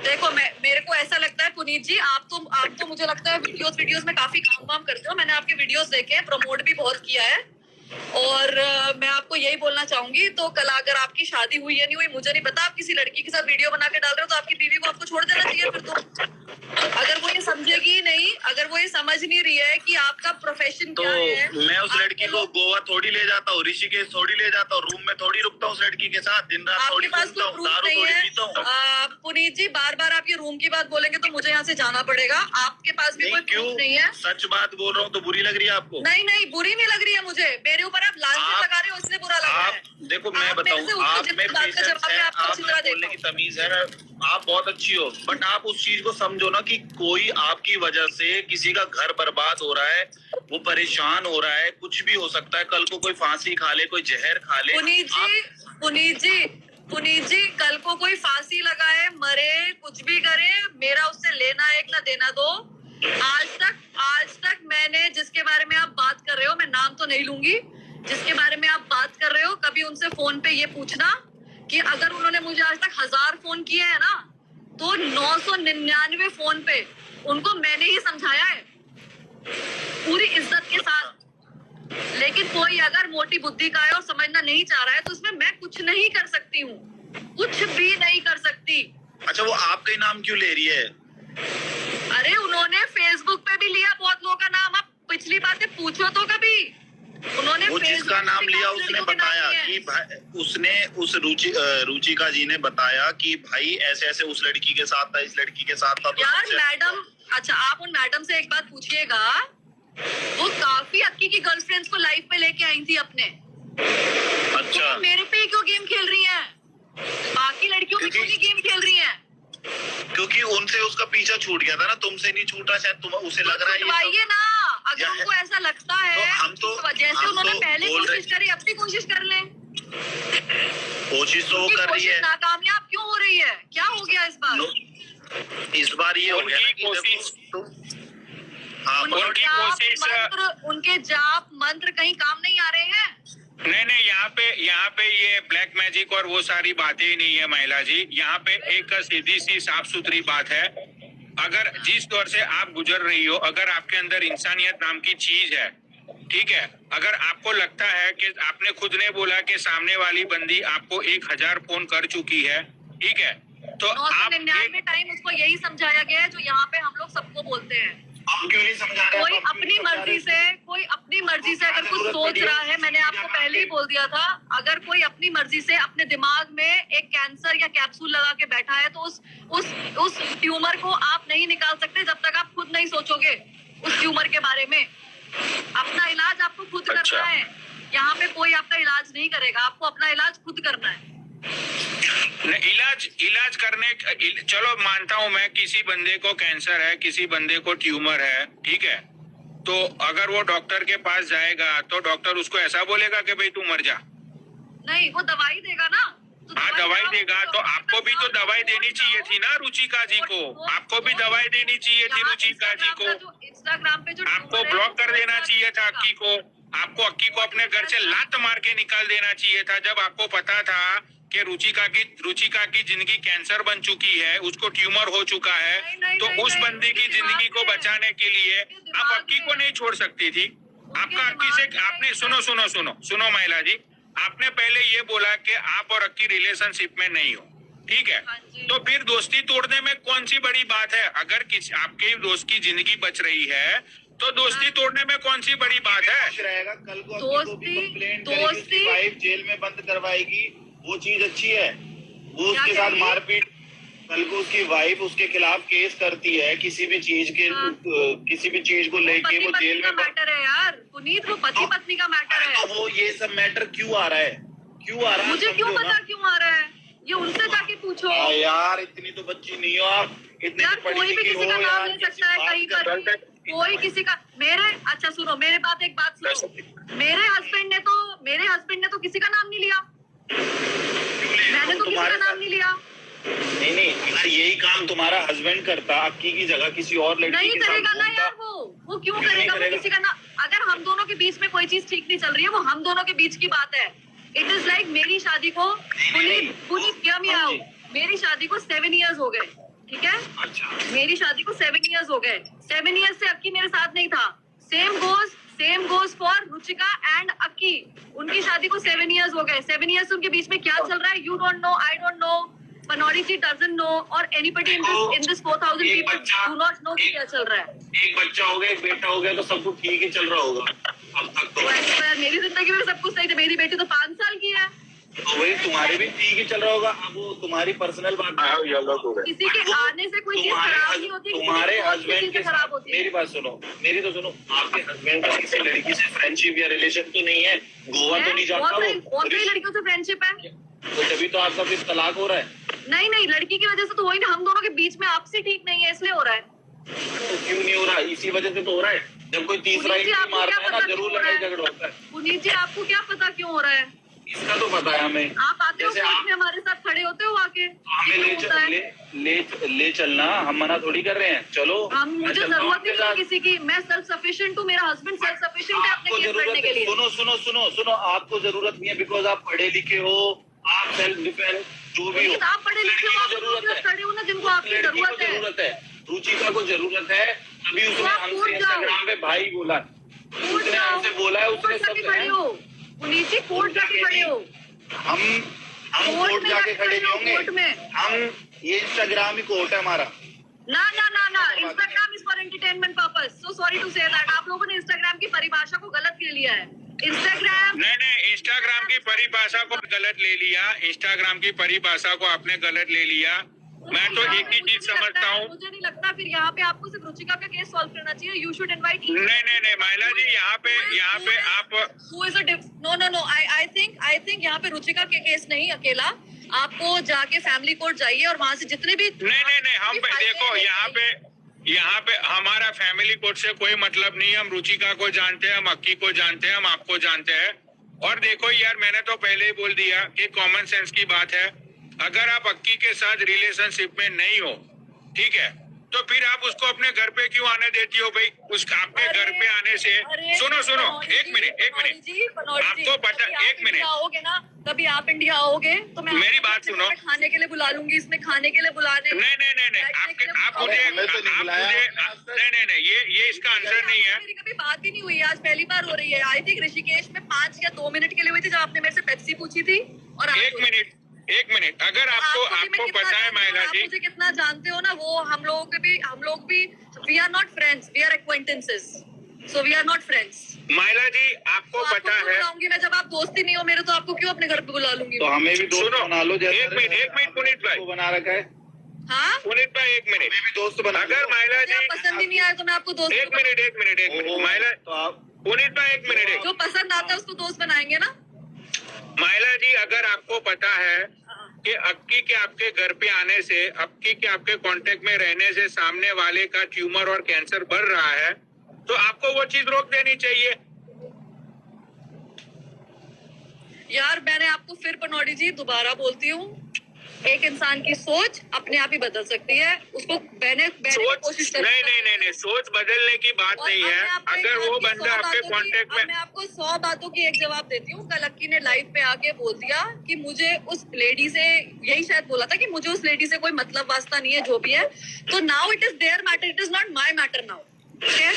देखो, मेरे को ऐसा लगता है पुनीत जी, आप तो मुझे लगता है वीडियोस में काफी काम वाम करते हो। मैंने आपके वीडियोस देखे हैं, प्रमोट भी बहुत किया है, और मैं आपको यही बोलना चाहूंगी। तो कल अगर आपकी शादी हुई या नहीं हुई मुझे नहीं पता, आप किसी लड़की के साथ वीडियो बना के डाल रहे हो तो आपकी बीवी को आपको छोड़ देना चाहिए। फिर तो अगर वो ये समझेगी ही नहीं, अगर वो ये समझ नहीं रही है कि आपका प्रोफेशन तो क्या है, मैं उस लड़की को गोवा थोड़ी ले जाता हूँ, ऋषिकेश थोड़ी ले जाता हूँ, रूम में थोड़ी रुकता हूँ उस लड़की के साथ, दिन रात आपके थोड़ी पास घूमता कोई हूँ, प्रूफ दारू नहीं थोड़ी है। पीता हूँ। पुनीत जी, बार बार आप ये रूम की बात बोलेंगे तो मुझे यहाँ से जाना पड़ेगा। आपके पास भी नहीं, कोई क्यों? प्रूफ नहीं है। सच बात बोल रहा हूँ तो बुरी लग रही है आपको? नहीं नहीं, बुरी नहीं लग रही है मुझे। मेरे ऊपर आप लांछन आप- लगा रहे हो, इसलिए बुरा लग रहा आप है। देखो, मैं आप मेरे से बताऊं, उठो, आप जितनी में बात का पेशेंस जवाब है, मैं आपको आप अच्छी में तरह बोलने देता की हूँ। तमीज है, आप बहुत अच्छी हो, बट आप उस चीज को समझो ना कि कोई आपकी वजह से किसी का घर बर्बाद हो रहा है, वो परेशान हो रहा है, कुछ भी हो सकता है, कल को कोई फांसी खा ले, कोई जहर खा ले। पुनीत जी, कल को कोई फांसी लगाए, मरे, कुछ भी करे, मेरा उससे लेना एक ना देना दो। आज तक मैंने, जिसके बारे में आप बात कर रहे हो, मैं नाम तो नहीं लूंगी, जिसके बारे में आप बात कर रहे हो, कभी उनसे फोन पे ये पूछना कि अगर उन्होंने मुझे आज तक 1000 फोन किए हैं ना, तो 999 फोन पे उनको मैंने ही समझाया है, पूरी इज्जत के साथ। लेकिन कोई अगर मोटी बुद्धि का है और समझना नहीं चाह रहा है, तो उसमें मैं कुछ नहीं कर सकती हूँ, कुछ भी नहीं कर सकती। अच्छा, वो आपका ही नाम क्यों ले रही है? अरे उन्होंने फेसबुक पे भी लिया बहुत लोगों का नाम, आप पिछली बातें पूछो तो कभी। उन्होंने वो जिसका Facebook नाम पे लिया काफी उसने लड़कियों के नाम बताया लिए हैं। कि भाई, उसने उस रुचिका जी ने बताया कि भाई ऐसे ऐसे उस लड़की के साथ था, इस लड़की के साथ था। तो यार सबसे- मैडम, अच्छा आप उन मैडम से एक बात पूछिएगा, वो काफी अक्की की गर्लफ्रेंड्स को लाइफ पे लेके आई थी अपने। अच्छा, तो मेरे पे ही क्यों गेम खेल रही हैं? बाकी लड़कियों पे क्यों नहीं गेम खेल रही हैं? क्योंकि उनसे उसका पीछा छूट गया था ना, तुमसे नहीं छूटा, शायद तुम उसे लग रहा है ये छुटवाइए ना, अगर या उनको है। ऐसा लगता है, तो हम तो- जैसे हम उन्होंने तो पहले बोल रहे- कोशिश करी, अब भी कोशिश कर लें। सब कोशिश तो वो उनकी कर रही कोशिश है। नाकामयाब क्यों हो रही है? क्या हो गया इस बार? इस बार ये हो गया ना उनकी कि देखो, कोशिश- हाँ, उनकी कोशिश- उनके जाप मंत्र कहीं काम नहीं आ रहे हैं? नहीं, यहाँ पे ये ब्लैक मैजिक और वो सारी बातें ही नहीं है महिला जी। यहाँ पे एक सीधी सी साफ सुथरी बात है, अगर जिस दौर से आप गुजर रही हो, अगर आपके अंदर इंसानियत नाम की चीज है, ठीक है, अगर आपको लगता है कि आपने खुद ने बोला कि सामने वाली बंदी आपको 1000 फोन कर चुकी है, ठीक है, तो आप 999 टाइम उसको यही समझाया गया है जो यहाँ पे हम लोग सबको बोलते हैं। हम क्यों नहीं समझा रहे? कोई आप क्यों अपनी नहीं समझा मर्जी रहे? से, कोई अपनी मर्जी से अगर कुछ सोच रहा है, मैंने आपको पहले ही बोल दिया था, अगर कोई अपनी मर्जी से अपने दिमाग में एक कैंसर या कैप्सूल लगा के बैठा है, तो उस ट्यूमर को आप नहीं निकाल सकते जब तक आप खुद नहीं सोचोगे उस ट्यूमर के बारे में। अपना इलाज आपको खुद अच्छा। करना है, यहाँ पे कोई आपका इलाज नहीं करेगा, आपको अपना इलाज खुद करना है। इलाज करने, चलो मानता हूं मैं, किसी बंदे को कैंसर है, किसी बंदे को ट्यूमर है, ठीक है, तो अगर वो डॉक्टर के पास जाएगा तो डॉक्टर उसको ऐसा बोलेगा कि भाई तू मर जा। नहीं, वो दवाई देगा ना, तो हाँ, दवाई देगा, तो आपको भी तो दवाई देनी चाहिए थी ना रुचिका जी को, आपको भी दवाई देनी चाहिए थी रुचिका जी को, इंस्टाग्राम पे जो आपको ब्लॉक कर देना चाहिए था अक्की को, आपको अक्की को अपने घर से लात मार के निकाल देना चाहिए था, जब आपको पता था कि रुचिका की जिंदगी कैंसर बन चुकी है, उसको ट्यूमर हो चुका है, तो उस बंदे की जिंदगी को बचाने के लिए आप अक्की को नहीं छोड़ सकती थी। आपका अक्की से, आपने सुनो महिला जी, आपने पहले ये बोला कि आप और अक्की रिलेशनशिप में नहीं हो, ठीक है, तो फिर दोस्ती तोड़ने में कौन सी बड़ी बात है? अगर किसी आपके दोस्त की जिंदगी बच रही है तो दोस्ती तोड़ने में कौन सी बड़ी बात है? खुश रहेगा, कल को अक्की को भी कंप्लेंट करेगी, उसकी वाइफ जेल में बंद करवाएगी, वो चीज अच्छी है। वो उसके क्या साथ कहेगी? मारपीट, कल को उसकी वाइफ उसके खिलाफ केस करती है किसी भी चीज के, किसी भी चीज को लेके, वो जेल का में मैटर है यार पुनीत, वो पति पत्नी का मैटर है। तो वो ये सब मैटर क्यों आ रहा है? क्यों आ रहा है? मुझे क्यों समझो पता ना। क्यों आ रहा है, ये उनसे जाके पूछो यार, इतनी तो बच्ची नहीं हो आप, इतने यार। तो पढ़ी कोई भी लिखी किसी हो का नाम यार, ले किसी सकता है बात कहीं का पर, दर्द है। कोई किसी का। अच्छा सुनो, मेरे बात सुनो, मेरे हस्बैंड ने तो किसी का नाम नहीं लिया, मैंने तो किसी का नाम नहीं लिया। नहीं, अगर यही काम तुम्हारा हस्बैंड करता, अक्की की जगह किसी और लड़की नहीं के साथ करेगा ना घूमता, यार, वो क्यों क्यों नहीं करेगा? वो करेगा? किसी का ना, अगर हम दोनों के बीच में कोई चीज ठीक नहीं चल रही है, वो हम दोनों के बीच की बात है। इट इज लाइक मेरी शादी को पुनीत क्या मैं आओ, मेरी शादी को 7 इयर्स हो गए, ठीक है, अच्छा, मेरी शादी को 7 इयर्स हो गए। 7 इयर्स से अक्की मेरे साथ नहीं था। Same goes for Ruchika and Akki, उनकी शादी को 7 इयर्स हो गए। 7 इयर्स उनके बीच में क्या चल रहा है, you don't know, I don't know, Panori ji doesn't know or anybody in this 4,000 एक people बच्चा- do not know कि क्या चल रहा है। एक बच्चा हो गया, एक बेटा हो गया, तो सब कुछ ठीक ही चल रहा होगा अब तक तो ऐसा तो यार मेरी जिंदगी में सब कुछ सही था, मेरी बेटी तो 5 साल की है। तो वही तुम्हारे भी ठीक ही चल रहा होगा। अब वो तुम्हारी पर्सनल बात है। किसी के आने से कोई चीज खराब नहीं होती, तुम्हारे किसी हस्बैंड से के खराब साथ होती है। मेरी बात सुनो, मेरी तो सुनो, आपके हस्बैंड का किसी लड़की से फ्रेंडशिप या रिलेशन तो नहीं है? गोवा तो नहीं जाता बहुत सारी लड़कियों से फ्रेंडशिप है। तो तभी तो आपका फिर तलाक हो रहा है। नहीं नहीं, लड़की की वजह से तो हो ही नहीं, हम दोनों के बीच में आपसी ठीक नहीं है इसलिए हो रहा है। तो क्यों नहीं हो रहा? इसी वजह से तो हो रहा है। जब कोई तीसरा पुनीत जी, इंसान आपको मारता क्या है ना, पता जरूर क्यों हो लड़ाई रहा है? झगड़ा होता है। पुनीत जी, आपको क्या पता क्यों हो रहा है? इसका तो पता है हमें। आप आते हो जैसे कोर्ट आप- में हमारे साथ खड़े होते हो आके, हमें क्यों होता है? ले चलना, हम मना थोड़ी कर रहे हैं। चलो, हम मैं मुझे चलता हूँ जरूरत आपके ही नहीं है साथ। किसी की, मैं सेल्फ सफिशिएंट हूँ, मेरा हस्बैंड सेल्फ सफिशिएंट है अपने आपको केस जरूरत लड़ने के है, लिए। सुनो सुनो सुनो सुनो, आपको जरूरत नहीं है, बिकॉज आप पढ़े लिखे हो, आप सेल्फ डिफेंस जो भी हो। पुनीत, आप पढ़े लिखे हो, आप लड़की को लोग जरूरत है। खड़े हो ना जिनको आपकी लड़की को जरूरत है। जरूरत है, रुचिका को जरूरत है। अभी उसने आप हमसे कोर्ट जाओ। इंस्टाग्राम पे भाई बोला, कोर्ट उसने जाओ, हमसे बोला है, उसने कोर्ट जाके सब खड़े हो। पुनीत जी, कोर्ट जाके खड़े हो। हम कोर्ट कोर्ट में जाके जाके खड़े खड़े हो, नहीं कोर्ट होंगे। में। हम ये इंस्टाग्राम ही कोर्ट है हमारा। ना ना ना ना, Instagram is for entertainment purpose. So sorry to say that, आप लोगों ने इंस्टाग्राम की परिभाषा को गलत ले लिया है। इंस्टाग्राम नहीं, इंस्टाग्राम की परिभाषा को गलत ले लिया, इंस्टाग्राम की परिभाषा को आपने गलत ले लिया। मैं तो एक ही चीज समझता हूँ। मुझे नहीं लगता फिर यहाँ पे आपको सिर्फ रुचिका का केस सॉल्व करना चाहिए। यू शुड इनवाइट नहीं महिला जी, यहाँ पे आप Who is a no. I think यहाँ पे रुचिका के केस नहीं अकेला, आपको जाके फैमिली कोर्ट जाइए और वहाँ से जितने भी नहीं हम देखो, यहाँ पे हमारा फैमिली कोर्ट से कोई मतलब नहीं है। हम रुचिका को जानते हैं, हम अक्की को जानते हैं, हम आपको जानते हैं। और देखो यार, मैंने तो पहले ही बोल दिया कि कॉमन सेंस की बात है। अगर आप अक्की के साथ रिलेशनशिप में नहीं हो, ठीक है, तो फिर आप उसको अपने घर पे क्यों आने देती हो भाई? उसका आपके घर पे आने से सुनो एक मिनट आपको पता, एक मिनट आओगे ना, कभी आप इंडिया आओगे तो मैं मेरी आपको बात सुनो। खाने के लिए बुला लूंगी, इसमें खाने के लिए बुलाने नहीं आप मुझे हमें तो नहीं बुलाया। नहीं ये इसका आंसर नहीं है। मेरी कभी बात ही नहीं हुई, आज पहली बार हो रही है। आई थिंक ऋषिकेश में 5 या 2 मिनट के लिए हुई थी, जब आपने मेरे से पेप्सी पूछी थी। और आज एक मिनट अगर आपको पता है महिला जी, मुझे कितना जानते हो ना, वो हम लोग भी we are not friends, we are acquaintances, so we are not friends. महिला जी आपको पता है, बुलाऊंगी मैं, जब आप दोस्ती नहीं हो मेरे, तो आपको क्यों अपने घर पे बुला लूंगी? तो हमें भी दोस्त सुनो, बना लो। एक मिनट पुनीत भाई, को बना रखा है। हाँ, पुनीत भाई एक मिनट, हमें भी दोस्त बना लो। अगर महिला मुझे आप जी पसंद ही नहीं आए तो मैं आपको दोस्त एक मिनट महिला, तो आप पुनीत भाई एक मिनट, जो पसंद आता है उसको दोस्त बनाएंगे ना। महिला जी अगर आपको पता है कि अक्की के आपके घर पे आने से, अक्की के आपके कांटेक्ट में रहने से सामने वाले का ट्यूमर और कैंसर बढ़ रहा है, तो आपको वो चीज रोक देनी चाहिए। यार मैंने आपको फिर पनौड़ी जी दोबारा बोलती हूँ, एक इंसान की सोच अपने आप ही बदल सकती है, उसको बहने की कोशिश सोच नहीं सोच बदलने की बात नहीं है। अगर वो बंदा आपके कांटेक्ट में, मैं आपको 100 बातों की एक जवाब देती हूँ। कल अक्की ने लाइव पे आके बोल दिया कि मुझे उस लेडी से, यही शायद बोला था कि मुझे उस लेडी से कोई मतलब वास्ता नहीं है, जो भी है। तो now it is their matter, it is not my matter now. ठीक है,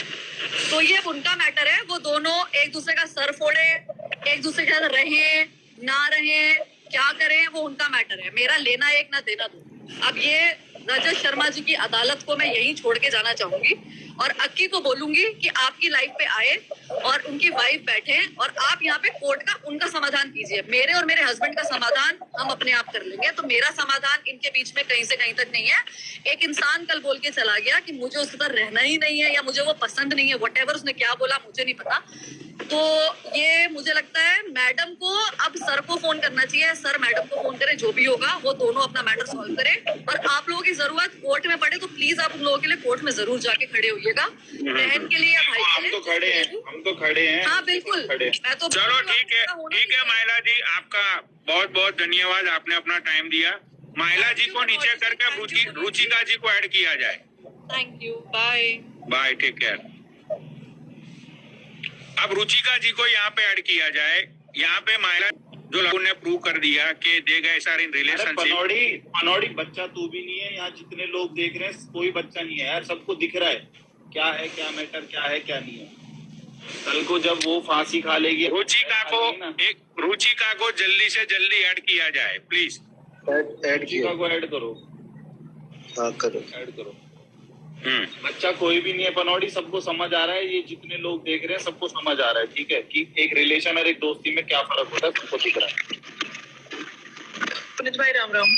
तो ये उनका मैटर है, वो दोनों एक दूसरे का सर फोड़े, एक दूसरे के साथ रहे ना रहे, क्या करें, वो उनका मैटर है। मेरा लेना एक ना देना दो। अब ये रजत शर्मा जी की अदालत को मैं यही छोड़ के जाना चाहूंगी और अक्की को बोलूंगी कि आपकी लाइफ पे आए और उनकी वाइफ बैठे और आप यहाँ पे कोर्ट का उनका समाधान कीजिए। मेरे और मेरे हस्बैंड का समाधान हम अपने आप कर लेंगे। तो मेरा समाधान इनके बीच में कहीं से कहीं तक नहीं है। एक इंसान कल बोल के चला गया कि मुझे उसके साथ रहना ही नहीं है या मुझे वो पसंद नहीं है, व्हाटएवर उसने क्या बोला मुझे नहीं पता। तो ये मुझे लगता है मैडम को अब सर को फोन करना चाहिए, सर मैडम को फोन करें, जो भी होगा वो दोनों अपना मैटर सॉल्व करें। और आप लोगों की जरूरत कोर्ट में पड़े तो प्लीज आप उन लोगों के लिए कोर्ट में जरूर जाके खड़े होइएगा, बहन के लिए या भाई के हम लिए। तो खड़े हैं। हाँ बिल्कुल, खड़े। मैं तो चलो ठीक है महिला जी, आपका बहुत बहुत धन्यवाद, आपने अपना टाइम दिया। महिला जी को नीचे करके रुचिका जी को ऐड किया जाए। Thank you, bye bye, take care. अब रुचिका जी को यहाँ पे ऐड किया जाए। यहाँ पे महिला जो लोगों ने प्रूव कर दिया कि दे गए सारे रिलेशनशिप। पनौड़ी बच्चा तू भी नहीं है, यहाँ जितने लोग देख रहे हैं कोई बच्चा नहीं है यार, सबको दिख रहा है क्या है, क्या मैटर, क्या है क्या नहीं है। कल को जब वो फांसी खा लेगी, रुचिका को जल्दी से जल्दी ऐड किया जाए प्लीज। ऐड शिका किया। को ऐड करो, हाँ करो। ऐड करो। बच्चा कोई भी नहीं है पनौड़ी, सबको समझ आ रहा है, ये जितने लोग देख रहे हैं सबको समझ आ रहा है, ठीक है, कि एक रिलेशन और एक दोस्ती में क्या फर्क होता है, सबको दिख रहा है। पुनीत भाई राम राम।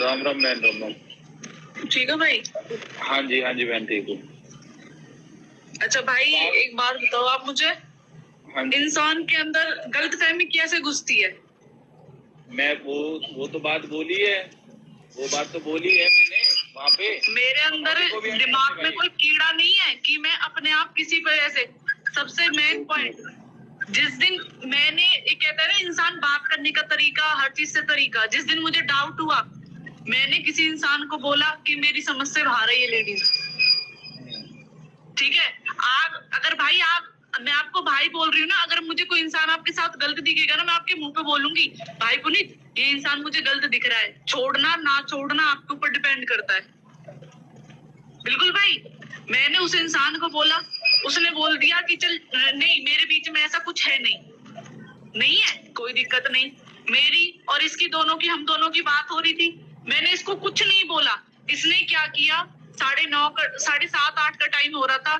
राम राम बहन, राम राम। ठीक है भाई। हाँ जी बहन, ठीक हूँ। अच्छा भाई एक बात बताओ आप मुझे, हाँ जी, इंसान के अंदर गलतफहमी कैसे घुसती है? मैं वो तो बात बोली है, वो बात तो बोली है मैंने वहाँ पे। मेरे अंदर दिमाग में कोई कीड़ा नहीं है कि मैं अपने आप किसी को ऐसे, सबसे मेन पॉइंट, जिस दिन मैंने ये कहता है ना इंसान बात करने का तरीका, हर चीज से तरीका, जिस दिन मुझे डाउट हुआ मैंने किसी इंसान को बोला कि मेरी समझ से बाहर है ये लेडीज, ठीक है। अगर भाई मैं आपको भाई बोल रही हूँ ना, अगर मुझे कोई इंसान आपके साथ गलत दिखेगा ना, मैं आपके मुंह पे बोलूंगी भाई पुनीत ये इंसान मुझे गलत दिख रहा है, छोड़ना ना छोड़ना आपके ऊपर डिपेंड करता है। बिल्कुल भाई, मैंने उस इंसान को बोला, उसने बोल दिया कि चल नहीं मेरे बीच में ऐसा कुछ है नहीं है, कोई दिक्कत नहीं। मेरी और इसकी दोनों की, हम दोनों की बात हो रही थी, मैंने इसको कुछ नहीं बोला। इसने क्या किया, 7:30 का टाइम हो रहा था,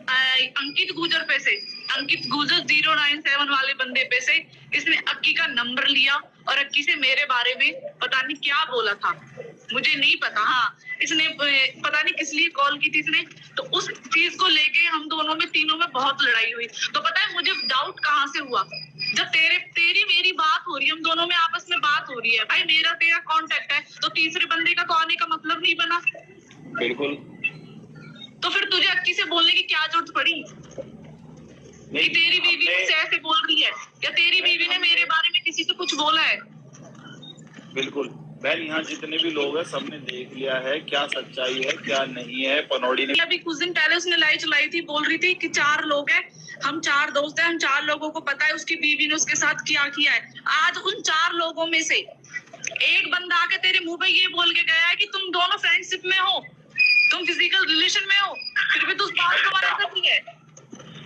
अंकित गुजर पे से, अंकित गुजर 097 वाले बंदे पे से इसने अक्की का नंबर लिया और अक्की से मेरे बारे में पता नहीं क्या बोला था, मुझे नहीं पता। हाँ, इसने पता नहीं किस लिए कॉल की थी इसने, तो उस चीज को लेके हम दोनों में, तीनों में बहुत लड़ाई हुई। तो पता है मुझे डाउट कहाँ से हुआ, जब तेरी मेरी बात हो रही है, हम दोनों में आपस में बात हो रही है, भाई मेरा तेरा कांटेक्ट है, तो तीसरे बंदे का तो आने का मतलब नहीं बना। बिल्कुल। तो फिर तुझे अक्की से बोलने की क्या जरूरत पड़ी कि तेरी बीवी मुझसे ऐसे बोल रही है, या तेरी बीवी ने मेरे बारे में किसी से कुछ बोला है? बिल्कुल बहन, यहाँ जितने भी लोग हैं सबने देख लिया है क्या सच्चाई है क्या नहीं है। पनौड़ी ने अभी कुछ दिन पहले उसने लाई चलाई थी, बोल रही थी कि 4 लोग हैं, हम 4 दोस्त हैं, हम 4 लोगों को पता है उसकी बीवी ने उसके साथ क्या किया है। आज उन 4 लोगों में से एक बंदा आके तेरे मुंह पे ये बोल के गया है कि तुम दोनों फ्रेंडशिप में हो, तुम फिजिकल रिलेशन में हो, फिर भी तू उस बात को मना कर रही है।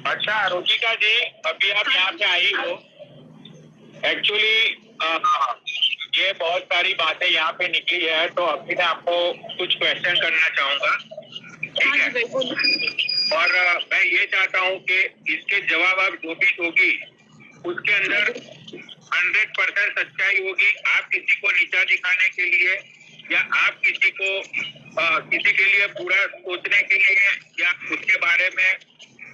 अच्छा रुचिका जी, अभी आप यहाँ पे आई हो, एक्चुअली ये बहुत सारी बातें यहाँ पे निकली है, तो अभी मैं आपको कुछ क्वेश्चन करना चाहूंगा, ठीक है? और मैं ये चाहता हूँ कि इसके जवाब आप जो भी दोगी उसके अंदर 100% सच्चाई होगी। आप किसी को नीचा दिखाने के लिए या आप किसी के लिए बुरा सोचने के लिए या उसके बारे में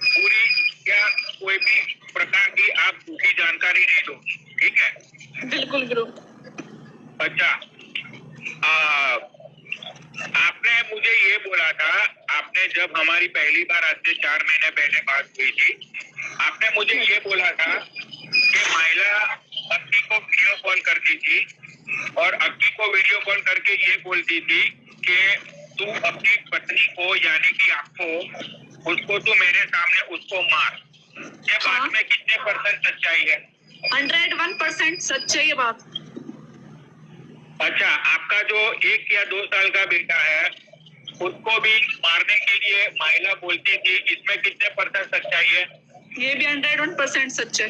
पूरी या कोई भी प्रकार की आप झूठी जानकारी नहीं दो, ठीक है? बिल्कुल गुरु। अच्छा, आपने मुझे ये बोला था, आपने जब हमारी पहली बार आज से 4 महीने पहले बात हुई थी, आपने मुझे ये बोला था कि महिला अक्की को वीडियो कॉल करती थी और अक्की को वीडियो कॉल करके ये बोलती थी कि तू अपनी पत्नी को यानी कि आपको, उसको तू मेरे सामने उसको मार। ये बात में कितने % सच्चाई है? 101% सच है ये बात। अच्छा, आपका जो 1 या 2 साल का बेटा है उसको भी मारने के लिए महिला बोलती थी, इसमें कितने % सच्चाई है? ये भी 101% सच है।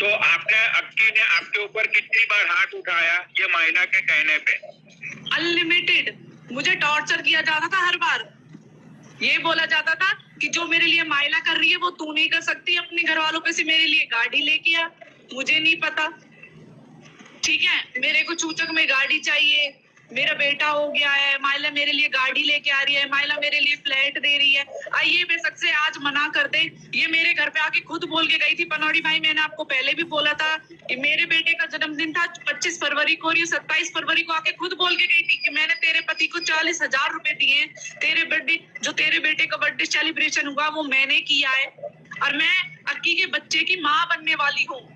तो अक्की ने आपके ऊपर कितनी बार हाथ उठाया ये महिला के कहने पे? अनलिमिटेड। मुझे टॉर्चर किया जाता था हर बार, ये बोला जाता था कि जो मेरे लिए माइला कर रही है वो तू नहीं कर सकती, अपने घर वालों पे से मेरे लिए गाड़ी लेके आ, मुझे नहीं पता, ठीक है, मेरे को चूचक में गाड़ी चाहिए, मेरा बेटा हो गया है, माइला मेरे लिए गाड़ी लेके आ रही है, माइला मेरे लिए फ्लैट दे रही है, आइए बेशक से आज मना कर दे। ये मेरे घर पे आके खुद बोल के गई थी, पनौड़ी भाई मैंने आपको पहले भी बोला था कि मेरे बेटे का जन्मदिन था 25 फरवरी को और ये 27 फरवरी को आके खुद बोल के गई थी कि मैंने तेरे पति को 40,000 रुपए दिए, तेरे बेटे का बर्थडे सेलिब्रेशन हुआ वो मैंने किया है, और मैं अक्की के बच्चे की माँ बनने वाली हूँ।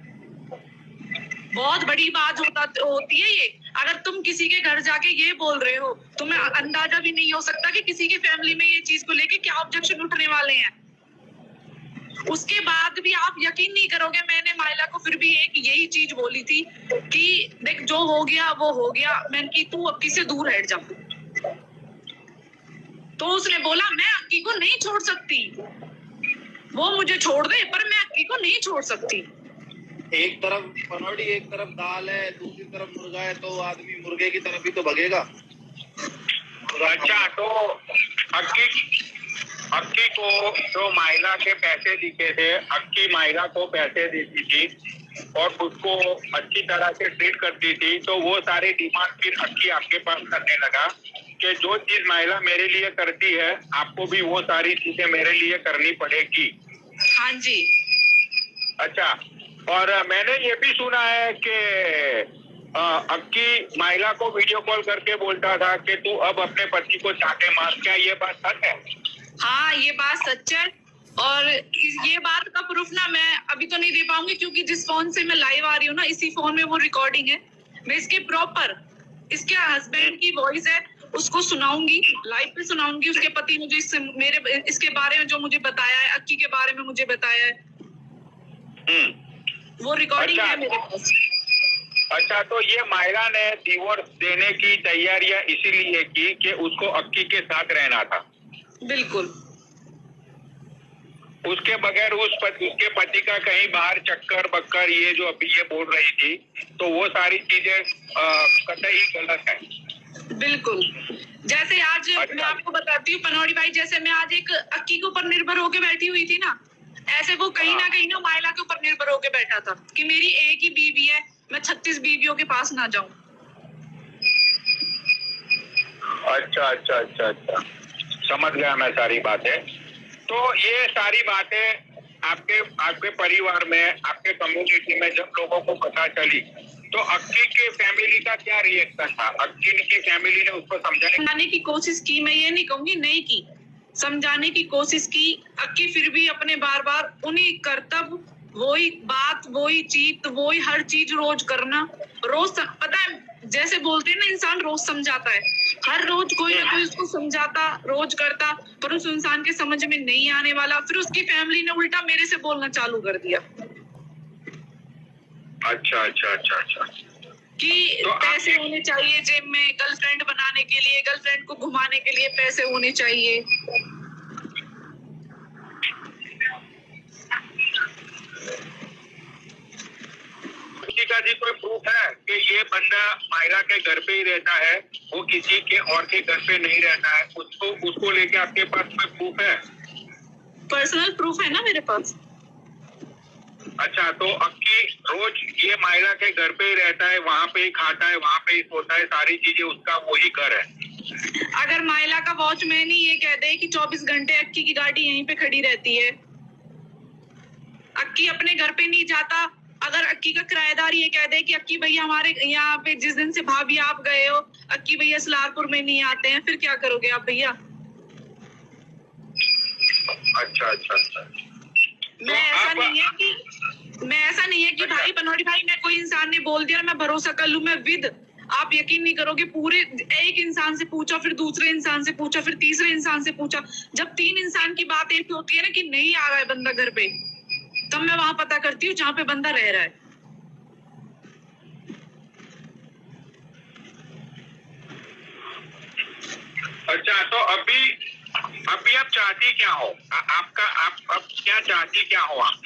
बहुत बड़ी बात होती है ये। अगर तुम किसी के घर जाके ये बोल रहे हो, तुम्हें अंदाजा भी नहीं हो सकता कि किसी की फैमिली में ये चीज को लेके क्या ऑब्जेक्शन उठने वाले हैं। उसके बाद भी आप यकीन नहीं करोगे, मैंने माइला को फिर भी एक यही चीज बोली थी कि देख जो हो गया वो हो गया, मैंने कि तू अक्की से दूर हट जा। तो उसने बोला मैं अक्की को नहीं छोड़ सकती, वो मुझे छोड़ दे पर मैं अक्की को नहीं छोड़ सकती। एक तरफ पनौड़ी, एक तरफ दाल है, दूसरी तरफ मुर्गा है, तो आदमी मुर्गे की तरफ ही तो भगेगा। अच्छा, तो अक्की को जो माइला के पैसे दिखे थे, अक्की माइला को पैसे देती थी और उसको अच्छी तरह से ट्रीट करती थी, तो वो सारे डिमांड फिर अक्की आपके पास करने लगा कि जो चीज माइला मेरे लिए करती है आपको भी वो सारी चीजें मेरे लिए करनी पड़ेगी। हाँ जी। अच्छा, और मैंने ये भी सुना है कि अक्की माइला को वीडियो कॉल करके बोलता था कि तू अब अपने पति को चाटे मार। क्या ये बात सच है? हाँ, ये बात सच है। और ये बात का प्रूफ ना मैं अभी तो नहीं दे पाऊंगी, क्योंकि जिस फोन से मैं लाइव आ रही हूँ ना, इसी फोन में वो रिकॉर्डिंग है। मैं इसके प्रॉपर इसके हस्बैंड की वॉइस है, उसको सुनाऊंगी, लाइव पे सुनाऊंगी। उसके पति ने जो मेरे इसके बारे में जो मुझे बताया है, अक्की के बारे में मुझे बताया है, वो रिकॉर्डिंग है मेरे पास। अच्छा, तो ये मायरा ने डिवोर्स देने की तैयारियां इसीलिए की कि उसको अक्की के साथ रहना था। बिल्कुल। उसके बगैर उसके पति का कहीं बाहर चक्कर बक्कर ये जो अभी ये बोल रही थी, तो वो सारी चीजें कतई गलत है। बिल्कुल। जैसे आज मैं आपको बताती हूँ पनौड़ी भाई, जैसे मैं आज एक अक्की के ऊपर निर्भर होकर बैठी हुई थी ना, ऐसे वो कहीं ना माइला के ऊपर निर्भर होकर बैठा था कि मेरी एक ही बीवी है, मैं 36 बीवियों के पास ना जाऊं। अच्छा, समझ गया मैं सारी बातें। तो ये सारी बातें आपके परिवार में, आपके कम्युनिटी में जब लोगों को पता चली, तो अक्की के फैमिली का क्या रिएक्शन था? अक्की की फैमिली ने उसको समझाने की कोशिश की, मैं ये नहीं कहूंगी नहीं की, समझाने की कोशिश की। अक्की फिर भी अपने बार बार उन्हीं कर्तव्य, वही बात, वही चीज, वही हर चीज रोज करना। रोज पता है, जैसे बोलते हैं ना, इंसान रोज समझाता है, हर रोज कोई ना कोई उसको समझाता, रोज करता, पर उस इंसान के समझ में नहीं आने वाला। फिर उसकी फैमिली ने उल्टा मेरे से बोलना चालू कर दिया। अच्छा कि तो पैसे होने चाहिए जेब में, गर्लफ्रेंड बनाने के लिए, गर्लफ्रेंड को घुमाने के लिए पैसे होने चाहिए। का जी कोई प्रूफ है कि ये बंदा मायरा के घर पे ही रहता है, वो किसी के और के घर पे नहीं रहता है? उसको लेके आपके पास कोई प्रूफ है? पर्सनल प्रूफ है ना मेरे पास। अच्छा, तो अक्की रोज ये मायरा के घर पे ही रहता है, वहाँ पे ही खाता है, वहाँ पे ही सोता है, सारी चीजें उसका वही घर है। अगर मायला का वॉचमैन ही ये कह दे कि 24 घंटे अक्की की गाड़ी यहीं पे खड़ी रहती है, अक्की अपने घर पे नहीं जाता, अगर अक्की का किराएदार ये कह दे कि अक्की भैया हमारे यहाँ पे जिस दिन से भाभी आप गए हो, अक्की भैया सलारपुर में नहीं आते हैं, फिर क्या करोगे आप भैया? अच्छा। मैं ऐसा नहीं है कि भाई पनौड़ी भाई, मैं कोई इंसान ने बोल दिया मैं भरोसा कर लूं, मैं विद, आप यकीन नहीं करोगे, पूरे एक इंसान से पूछा, फिर दूसरे इंसान से पूछा, फिर तीसरे इंसान से पूछा। जब 3 इंसान की बात एक होती है ना कि नहीं आ रहा है बंदा घर पे, तब मैं वहां पता करती हूँ जहाँ पे बंदा रह रहा है। अच्छा, तो अभी आप चाहती क्या हो? आप अब क्या चाहती क्या हो आप?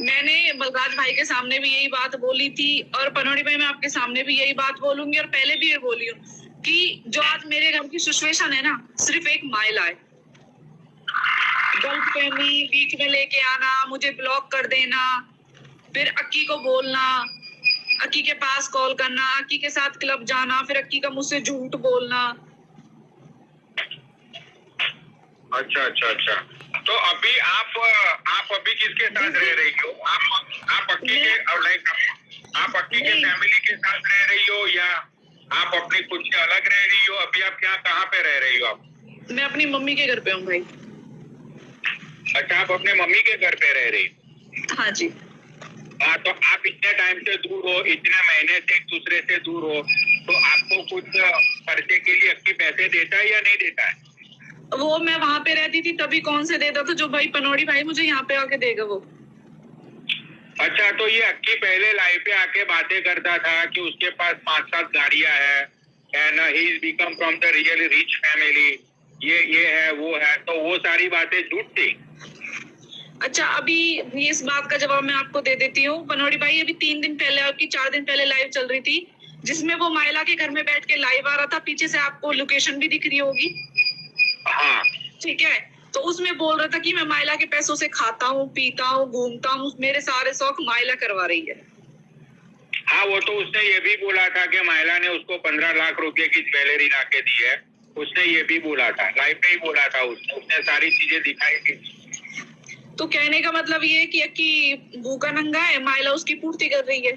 मैंने बलराज भाई के सामने भी यही बात बोली थी, और पनौड़ी भाई मैं आपके सामने भी यही बात बोलूंगी, और पहले भी ये बोली हूँ कि जो आज मेरे घर की सिचुएशन है ना, सिर्फ एक माइला है। गर्लफ्रेंडी बीच में लेके आना, मुझे ब्लॉक कर देना, फिर अक्की को बोलना, अक्की के पास कॉल करना, अक्की के साथ क्लब जाना, फिर अक्की का मुझसे झूठ बोलना। अच्छा। तो अभी आप अभी किसके साथ रह रही हो? आप अक्की के आप अक्की के फैमिली के साथ रह रही हो, या आप अपनी खुद से अलग रह रही हो? अभी आप कहाँ पे रह रही हो आप? मैं अपनी मम्मी के घर पे हूँ भाई। अच्छा, आप अपने मम्मी के घर पे रह रही हो? हाँ जी। हाँ, तो आप इतने टाइम से दूर हो, इतने महीने से एक दूसरे से दूर हो, तो आपको कुछ खर्चे के लिए अक्की पैसे देता है या नहीं देता है? वो मैं वहां पे रहती थी तभी कौन से देता था, जो भाई पनौड़ी भाई मुझे यहाँ पे आके देगा वो। अच्छा, तो ये अक्की पहले लाइव पे आके बातें करता था कि उसके पास 5-7 गाड़ियां है, and he is become from the really rich family, ये है वो है, तो वो सारी बातें झूठ थी? अच्छा, अभी ये इस बात का जवाब मैं आपको दे देती हूँ। बनोड़ी भाई, अभी 3 दिन पहले आपकी 4 दिन पहले लाइव चल रही थी, जिसमें वो माइला के घर में बैठ के लाइव आ रहा था। पीछे से आपको लोकेशन भी दिख रही होगी। हाँ ठीक है, तो उसमें बोल रहा था कि मैं माइला के पैसों से खाता हूँ, पीता हूँ, घूमता हूँ, मेरे सारे शौक माइला करवा रही है। हाँ, वो तो उसने ये भी बोला था कि महिला ने उसको 15 लाख रुपए की ज्वेलरी ला के दी है। उसने ये भी बोला था, लाइव पे ही बोला था उसने सारी चीजें दिखाई थी। तो कहने का मतलब ये है कि अक्की भूखा नंगा है, माइला उसकी पूर्ति कर रही है,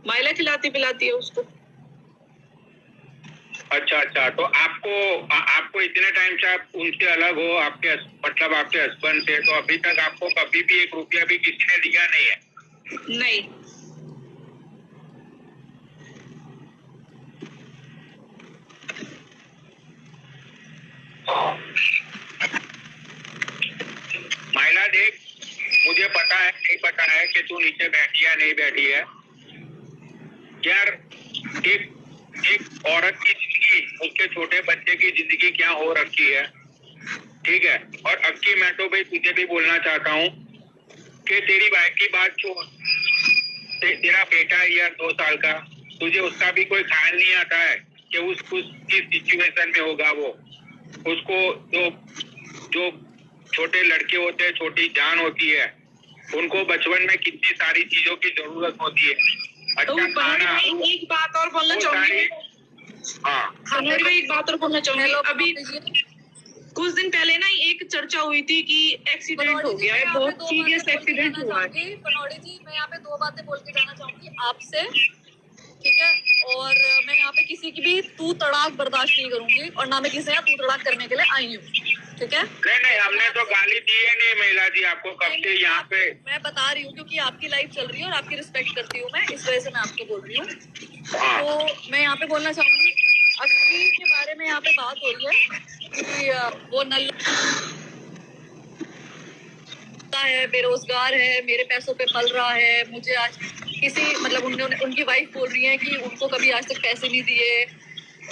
माइला खिलाती पिलाती है उसको। अच्छा, तो आपको इतने टाइम से आप उनसे अलग हो, आपके मतलब आपके हस्बैंड से, तो अभी तक आपको कभी भी 1 रुपया भी किसी ने दिया नहीं है? नहीं। महिला देख, मुझे पता है नहीं पता है कि तू नीचे बैठी है नहीं बैठी है यार। एक औरत की जिंदगी, उसके छोटे बच्चे की जिंदगी क्या हो रखी है, ठीक है। और अक्की, मैं तो भाई तुझे भी बोलना चाहता हूँ कि तेरी बाइक की बात छोड़, तेरा बेटा है यार 2 साल का, तुझे उसका भी कोई ख्याल नहीं आता है कि उस सिचुएशन में होगा वो। उसको जो छोटे लड़के होते हैं, छोटी जान होती है, उनको बचपन में कितनी सारी चीजों की जरूरत होती है। तो अच्छा खाना, एक बात और बोलना चाहूंगी। हाँ मैं एक बात और बोलना चाहूंगी। अभी कुछ दिन पहले ना एक चर्चा हुई थी कि एक्सीडेंट हो गया है, बहुत सीरियस एक्सीडेंट हुआ है। पनौड़ी जी, मैं यहाँ पे 2 बातें बोल के जाना चाहूंगी आपसे, ठीक है। और मैं यहाँ पे किसी की भी तू तड़ाक बर्दाश्त नहीं करूंगी, और ना मैं किसी से यहाँ तू तड़ाक करने के लिए आई हूँ, ठीक है। नहीं, हमने तो गाली दी है नहीं महिला जी आपको कब से यहाँ पे। मैं बता रही हूँ क्योंकि आपकी लाइफ चल रही है और आपकी रिस्पेक्ट करती हूँ मैं, इस वजह से मैं आपको बोल रही हूँ। तो मैं यहाँ पे बोलना चाहूंगी, अक्की के बारे में यहाँ पे बात हो रही है कि वो है, बेरोजगार है, मेरे पैसों पे पल रहा है, मुझे आज किसी मतलब उनकी वाइफ बोल रही है कि उनको कभी आज तक पैसे नहीं दिए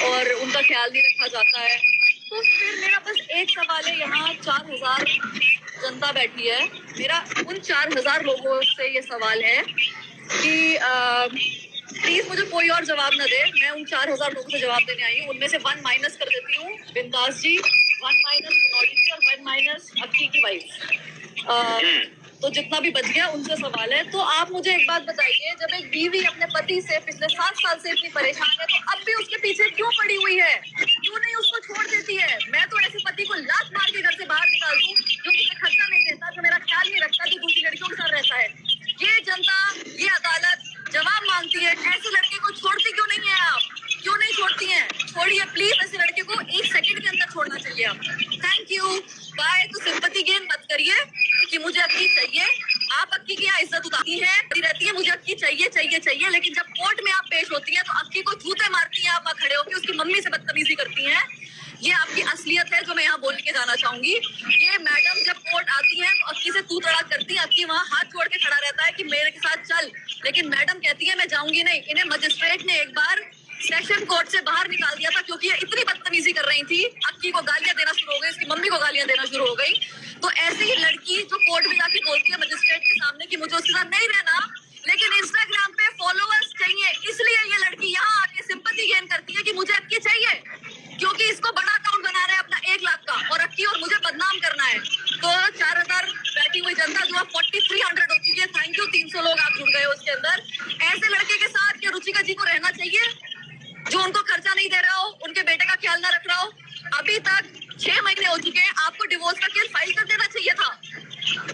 और उनका ख्याल नहीं रखा जाता है। तो फिर मेरा बस एक सवाल है, यहाँ 4000 जनता बैठी है, मेरा उन 4000 लोगों से ये सवाल है कि प्लीज मुझे कोई और जवाब न दे, मैं उन 4000 लोगों से जवाब देने आई हूँ। उनमें से 1 माइनस कर देती हूँ बिंदास जी, 1 माइनस मनोड़ी जी और 1 माइनस अक्की की वाइफ। तो जितना भी बच गया उनसे सवाल है। तो आप मुझे एक बात बताइए, जब एक बीवी अपने पति से पिछले 7 साल से इतनी परेशान है, तो अब भी उसके पीछे क्यों पड़ी हुई है, क्यों नहीं उसको छोड़ देती है? मैं तो ऐसे पति को लात मार के घर से बाहर निकाल दूं जो मुझे खर्चा नहीं देता, जो मेरा ख्याल नहीं रखता, जो दूसरी लड़कियों के साथ रहता है। ये जनता, ये अदालत जवाब मांगती है, ऐसे लड़के को छोड़ती क्यों नहीं है आप? क्यों नहीं छोड़ती हैं? छोड़िए प्लीज, ऐसे लड़के को 1 सेकंड के अंदर छोड़ना चाहिए आप। Thank you, bye. तो सिंपैथी गेन मत करिए कि मुझे अक्की चाहिए। आप अक्की की यहाँ इज्जत उतारती है रहती है, मुझे अक्की चाहिए चाहिए चाहिए, लेकिन जब कोर्ट में आप पेश होती हैं तो अक्की को जूते मारती हैं आप वहाँ खड़े होकर, उसकी मम्मी से बदतमीजी करती हैं। ये आपकी असलियत है जो मैं यहाँ बोल के जाना चाहूंगी। ये मैडम जब कोर्ट आती है तो अक्की से तू तड़ाक करती है, अक्की वहाँ हाथ जोड़ के खड़ा रहता है कि मेरे के साथ चल, लेकिन मैडम कहती है मैं जाऊंगी नहीं। इन्हें मजिस्ट्रेट ने एक बार सेशन कोर्ट से बाहर निकाल दिया था क्योंकि ये इतनी बदतमीजी कर रही थी, अक्की को गालियां देना शुरू हो गई, उसकी मम्मी को गालियां देना शुरू हो गई। तो ऐसे ही लड़की जो कोर्ट में जाके बोलती है मजिस्ट्रेट के सामने कि मुझे उसके साथ नहीं रहना, लेकिन इंस्टाग्राम पे फॉलोअर्स चाहिए, इसलिए ये लड़की यहाँ आके सिंपैथी गेन करती है कि मुझे अक्की चाहिए, क्योंकि इसको बड़ा अकाउंट बना रहा है अपना 1 लाख का, और अक्की और मुझे बदनाम करना है। तो 4000 बैठी हुई जनता जो अब 4300 हो चुकी है, थैंक यू, 300 लोग आप जुड़ गए उसके अंदर। ऐसे लड़के के साथ क्या रुचिका जी को रहना चाहिए जो उनको खर्चा नहीं दे रहा हो, उनके बेटे का ख्याल ना रख रहा हो? अभी तक 6 महीने हो चुके हैं, आपको डिवोर्स का केस फाइल कर देना चाहिए था।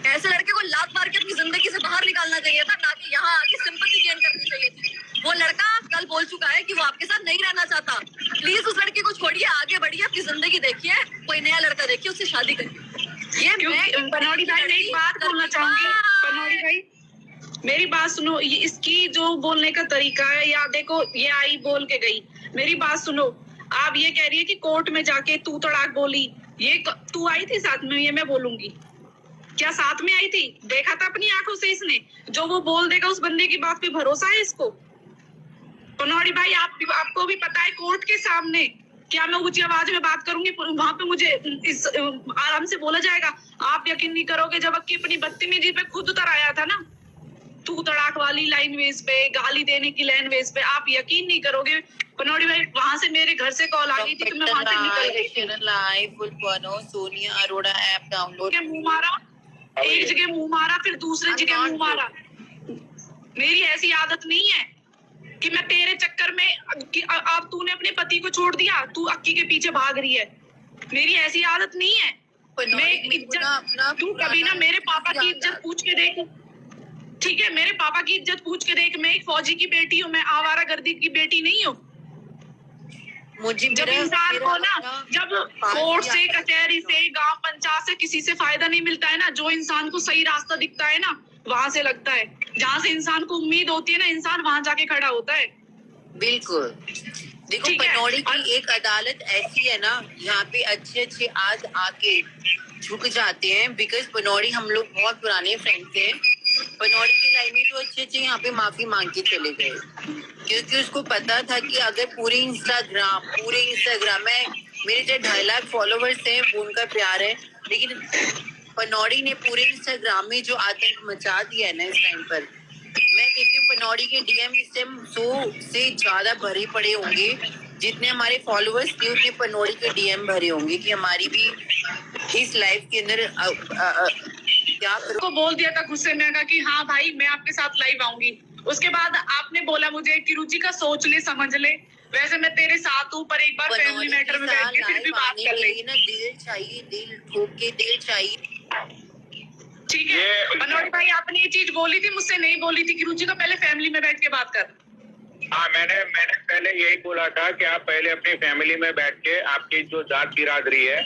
ऐसे लड़के को लात मार के अपनी जिंदगी से बाहर निकालना चाहिए था, ना कि यहाँ आके सिंपैथी गेन करनी चाहिए थी। वो लड़का कल बोल चुका है कि वो आपके साथ नहीं रहना चाहता। प्लीज उस लड़के को छोड़िए, आगे बढ़िए, अपनी जिंदगी देखिए, कोई नया लड़का देखिए, उससे शादी करिए। ये बनोड़ी भाई, मैं एक बात बोलना चाहूंगी। बनोड़ी भाई मेरी बात सुनो, ये इसकी जो बोलने का तरीका है, या देखो ये आई बोल के गई, मेरी बात सुनो। आप ये कह रही है कि कोर्ट में जाके तू तड़ाक बोली, ये तू आई थी साथ में? ये मैं बोलूंगी, क्या साथ में आई थी? देखा था अपनी आंखों से इसने? जो वो बोल देगा उस बंदे की बात पे भरोसा है इसको? बनोड़ी भाई आपको भी पता है कोर्ट के सामने क्या मैं ऊंची आवाज में बात करूंगी वहां पे मुझे इस आराम से बोला जाएगा? आप यकीन नहीं करोगे, जब अक्की अपनी बदतमीजी पे खुद उतर आया था ना, तू तड़ाक वाली लैंग्वेज पे, गाली देने की लैंग्वेज पे, आप यकीन नहीं करोगे पनौड़ी भाई, वहां से मेरे घर से कॉल आ गई थी कि मैं वहां से निकल गई थी। लाइव फुल पनो सोनिया अरोड़ा ऐप डाउनलोड। मुंह मारा, एक जगह मुंह मारा, फिर दूसरी जगह मुंह मारा। मेरी ऐसी आदत नहीं है कि मैं तेरे चक्कर में अब तूने अपने पति को छोड़ दिया, तू अक्की के पीछे भाग रही है। मेरी ऐसी आदत नहीं है। मैं इज्जत, तू कभी ना मेरे पापा की इज्जत पूछ के देख, ठीक है? मेरे पापा की इज्जत पूछ के देख। मैं एक फौजी की बेटी हूँ, मैं आवारागर्दी की बेटी नहीं हूँ। मुझे जब इंसान को ना, जब कोर्ट से, कचहरी से, गांव पंचायत से किसी से फायदा नहीं मिलता है ना, जो इंसान को सही रास्ता दिखता है ना, वहां से लगता है। जहाँ से इंसान को उम्मीद होती है ना, इंसान वहां जाके खड़ा होता है। बिल्कुल। देखो पनौड़ी की एक अदालत ऐसी है ना, यहाँ पे अच्छे आज आके झुक जाते हैं, बिकॉज पनौड़ी हम लोग बहुत पुराने फ्रेंड्स हैं। पनौड़ी की लाइन में तो अच्छे यहाँ पे माफी मांग के चले गए, क्योंकि उसको पता था कि अगर पूरे इंस्टाग्राम में मेरे जो 2.5 लाख फॉलोवर्स हैं वो उनका प्यार है, लेकिन पनौड़ी ने पूरे इंस्टाग्राम में जो आतंक मचा दिया है ना इस टाइम पर, मैं कहती हूँ पनौड़ी के डीएम इस टाइम 100 से ज्यादा भरे पड़े होंगे। जितने हमारे फॉलोवर्स थे उतने पनौड़ी के डीएम भरे होंगे कि हमारी भी इस लाइफ के अंदर क्या को बोल दिया था गुस्से में कि हाँ भाई मैं आपके साथ लाइव आऊंगी। उसके बाद आपने बोला मुझे कि रुचि का सोच ले, समझ ले, वैसे मैं तेरे साथ हूँ, पर एक बार फैमिली मैटर में बैठ के फिर भी बात कर ले ना। दिल चाहिए, दिल ठोक के दिल चाहिए, ठीक है? पनौड़ी भाई आपने ये चीज बोली थी, मुझसे नहीं बोली थी कि रुचि का पहले फैमिली में बैठ के बात कर। हाँ, मैंने पहले यही बोला था कि आप पहले अपनी फैमिली में बैठ के, आपकी जो जात बिरादरी है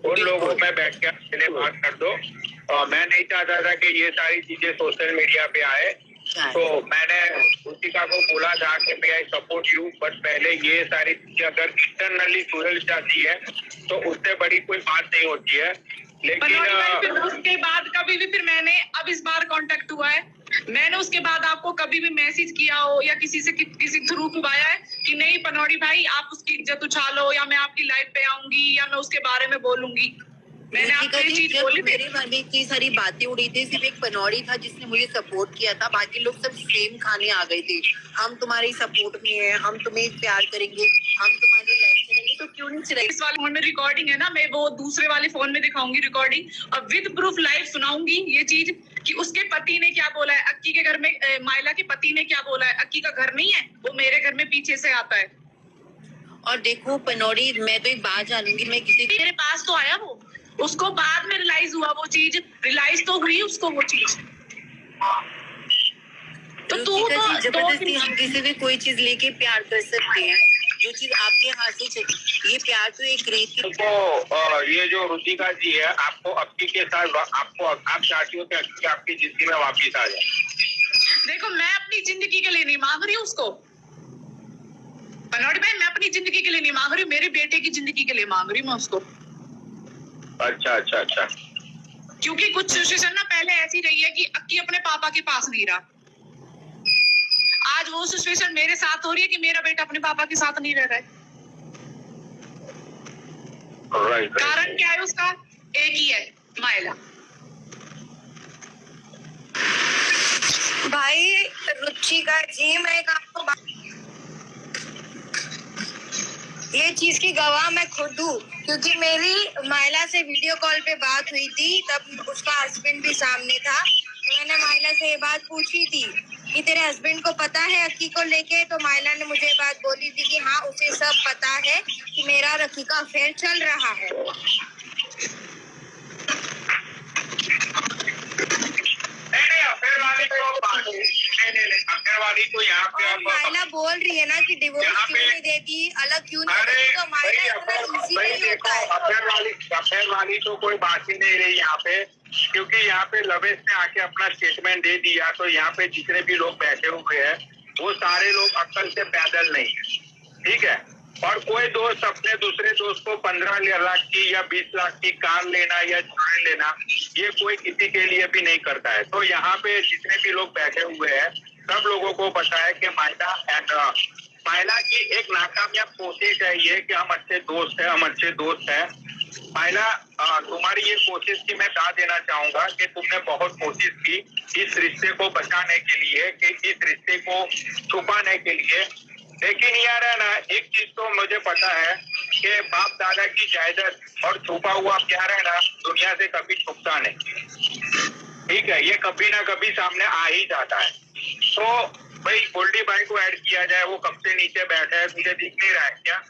उन लोगों में बैठ के पहले बात कर दो। और मैं नहीं चाहता था कि ये सारी चीजें सोशल मीडिया पे आए, तो मैंने रुचिका को बोला था कि मैं आई सपोर्ट यू, बट पहले ये सारी चीजें अगर इंटरनली सुलझ जाती है तो उससे बड़ी कोई बात नहीं होती है। लेकिन उसके बाद कभी भी फिर मैंने, अब इस बार कांटेक्ट हुआ है, मैंने उसके बाद आपको कभी भी मैसेज किया हो या किसी से किसी थ्रू खुबाया है कि नहीं पनौड़ी भाई आप उसकी इज्जत उछालो, या मैं आपकी लाइफ पे आऊंगी, या मैं उसके बारे में बोलूंगी? मैंने आपको ये चीज बोली। मेरे मन में इतनी सारी बातें उड़ी थी, सिर्फ एक पनौड़ी था जिसने मुझे सपोर्ट किया था, बाकी लोग सब सेम खाने आ गए थे। हम तुम्हारे सपोर्ट में हैं, हम तुम्हें प्यार करेंगे, हम तुम्हारी लाइफ चलेंगे, तो क्यों नहीं चलेंगे? इस वाले फोन में रिकॉर्डिंग है ना, मैं वो दूसरे वाले फोन में दिखाऊंगी रिकॉर्डिंग, और विद प्रूफ लाइव सुनाऊंगी ये चीज कि उसके पति ने क्या बोला है। अक्की के घर में माइला के पति ने क्या बोला है, अक्की का घर नहीं है, वो मेरे घर में पीछे से आता है। और देखो पनौड़ी, मैं तो एक बात जानूंगी, मैं किसी मेरे पास तो आया वो, उसको बाद में रियलाइज हुआ, वो चीज रियलाइज तो हुई उसको वो चीज। तो तू तो जबरदस्ती हम किसी भी कोई चीज लेके प्यार कर सकते हैं, जो चीज आपके हाथ से ये प्यार तो एक रीत की। तो ये जो रुचिका जी है, आपको अक्की के साथ आप चाहती हो कि अक्की आपकी जिंदगी में वापिस आ जाए? देखो मैं अपनी जिंदगी के लिए नहीं मांग रही हूँ उसको पनौड़ी भाई, मैं अपनी जिंदगी के लिए नहीं मांग रही हूँ, मेरे बेटे की जिंदगी के लिए मांग रही हूँ मैं उसको। अच्छा। क्योंकि कुछ सिचुएशन ना पहले ऐसी रही है कि अक्की अपने पापा के पास नहीं रहा, आज वो सिचुएशन मेरे साथ हो रही है कि मेरा बेटा अपने पापा के साथ नहीं रह रहा है। right. कारण क्या है उसका? एक ही है, माइला। भाई रुचिका जी, मैं एक आपको ये चीज की गवाह मैं खुद हूँ, क्योंकि मेरी माइला से वीडियो कॉल पे बात हुई थी, तब उसका हस्बैंड भी सामने था। तो मैंने माइला से ये बात पूछी थी कि तेरे हस्बैंड को पता है अक्की को लेके, तो माइला ने मुझे बात बोली थी कि हाँ उसे सब पता है कि मेरा अक्की का अफेयर चल रहा है। माइला बोल रही है ना कि डिवोर्स क्यों नहीं देती, अलग क्यों नहीं देती, तो माइला इतना इजी नहीं होता है। अफेयर वाली तो कोई बात ही नहीं रही यहाँ पे, क्योंकि यहाँ पे लवेश ने आके अपना स्टेटमेंट दे दिया, तो यहाँ पे जितने भी लोग बैठे हुए हैं वो सारे लोग अक्ल से पैदल नहीं है, ठीक है? और कोई दोस्त अपने दूसरे दोस्त को 15 लाख की या 20 लाख की कार लेना या गाड़ी लेना, ये कोई किसी के लिए भी नहीं करता है। तो यहाँ पे जितने भी लोग बैठे हुए हैं सब लोगों को पता है कि माइला एंड महिला की एक नाकामयाब कोशिश है ये कि हम अच्छे दोस्त हैं। महिला, तुम्हारी ये कोशिश की मैं दाद देना चाहूंगा कि तुमने बहुत कोशिश की इस रिश्ते को बचाने के लिए, कि इस रिश्ते को छुपाने के लिए। लेकिन यार है ना, एक चीज तो मुझे पता है कि बाप दादा की जायदाद और छुपा हुआ प्यार है ना, दुनिया से कभी छुपता नहीं। ठीक है, ये कभी ना कभी सामने आ ही जाता है। तो भाई गोल्डी भाई को ऐड किया जाए, वो कब से नीचे बैठा है, मुझे दिख नहीं रहा है क्या?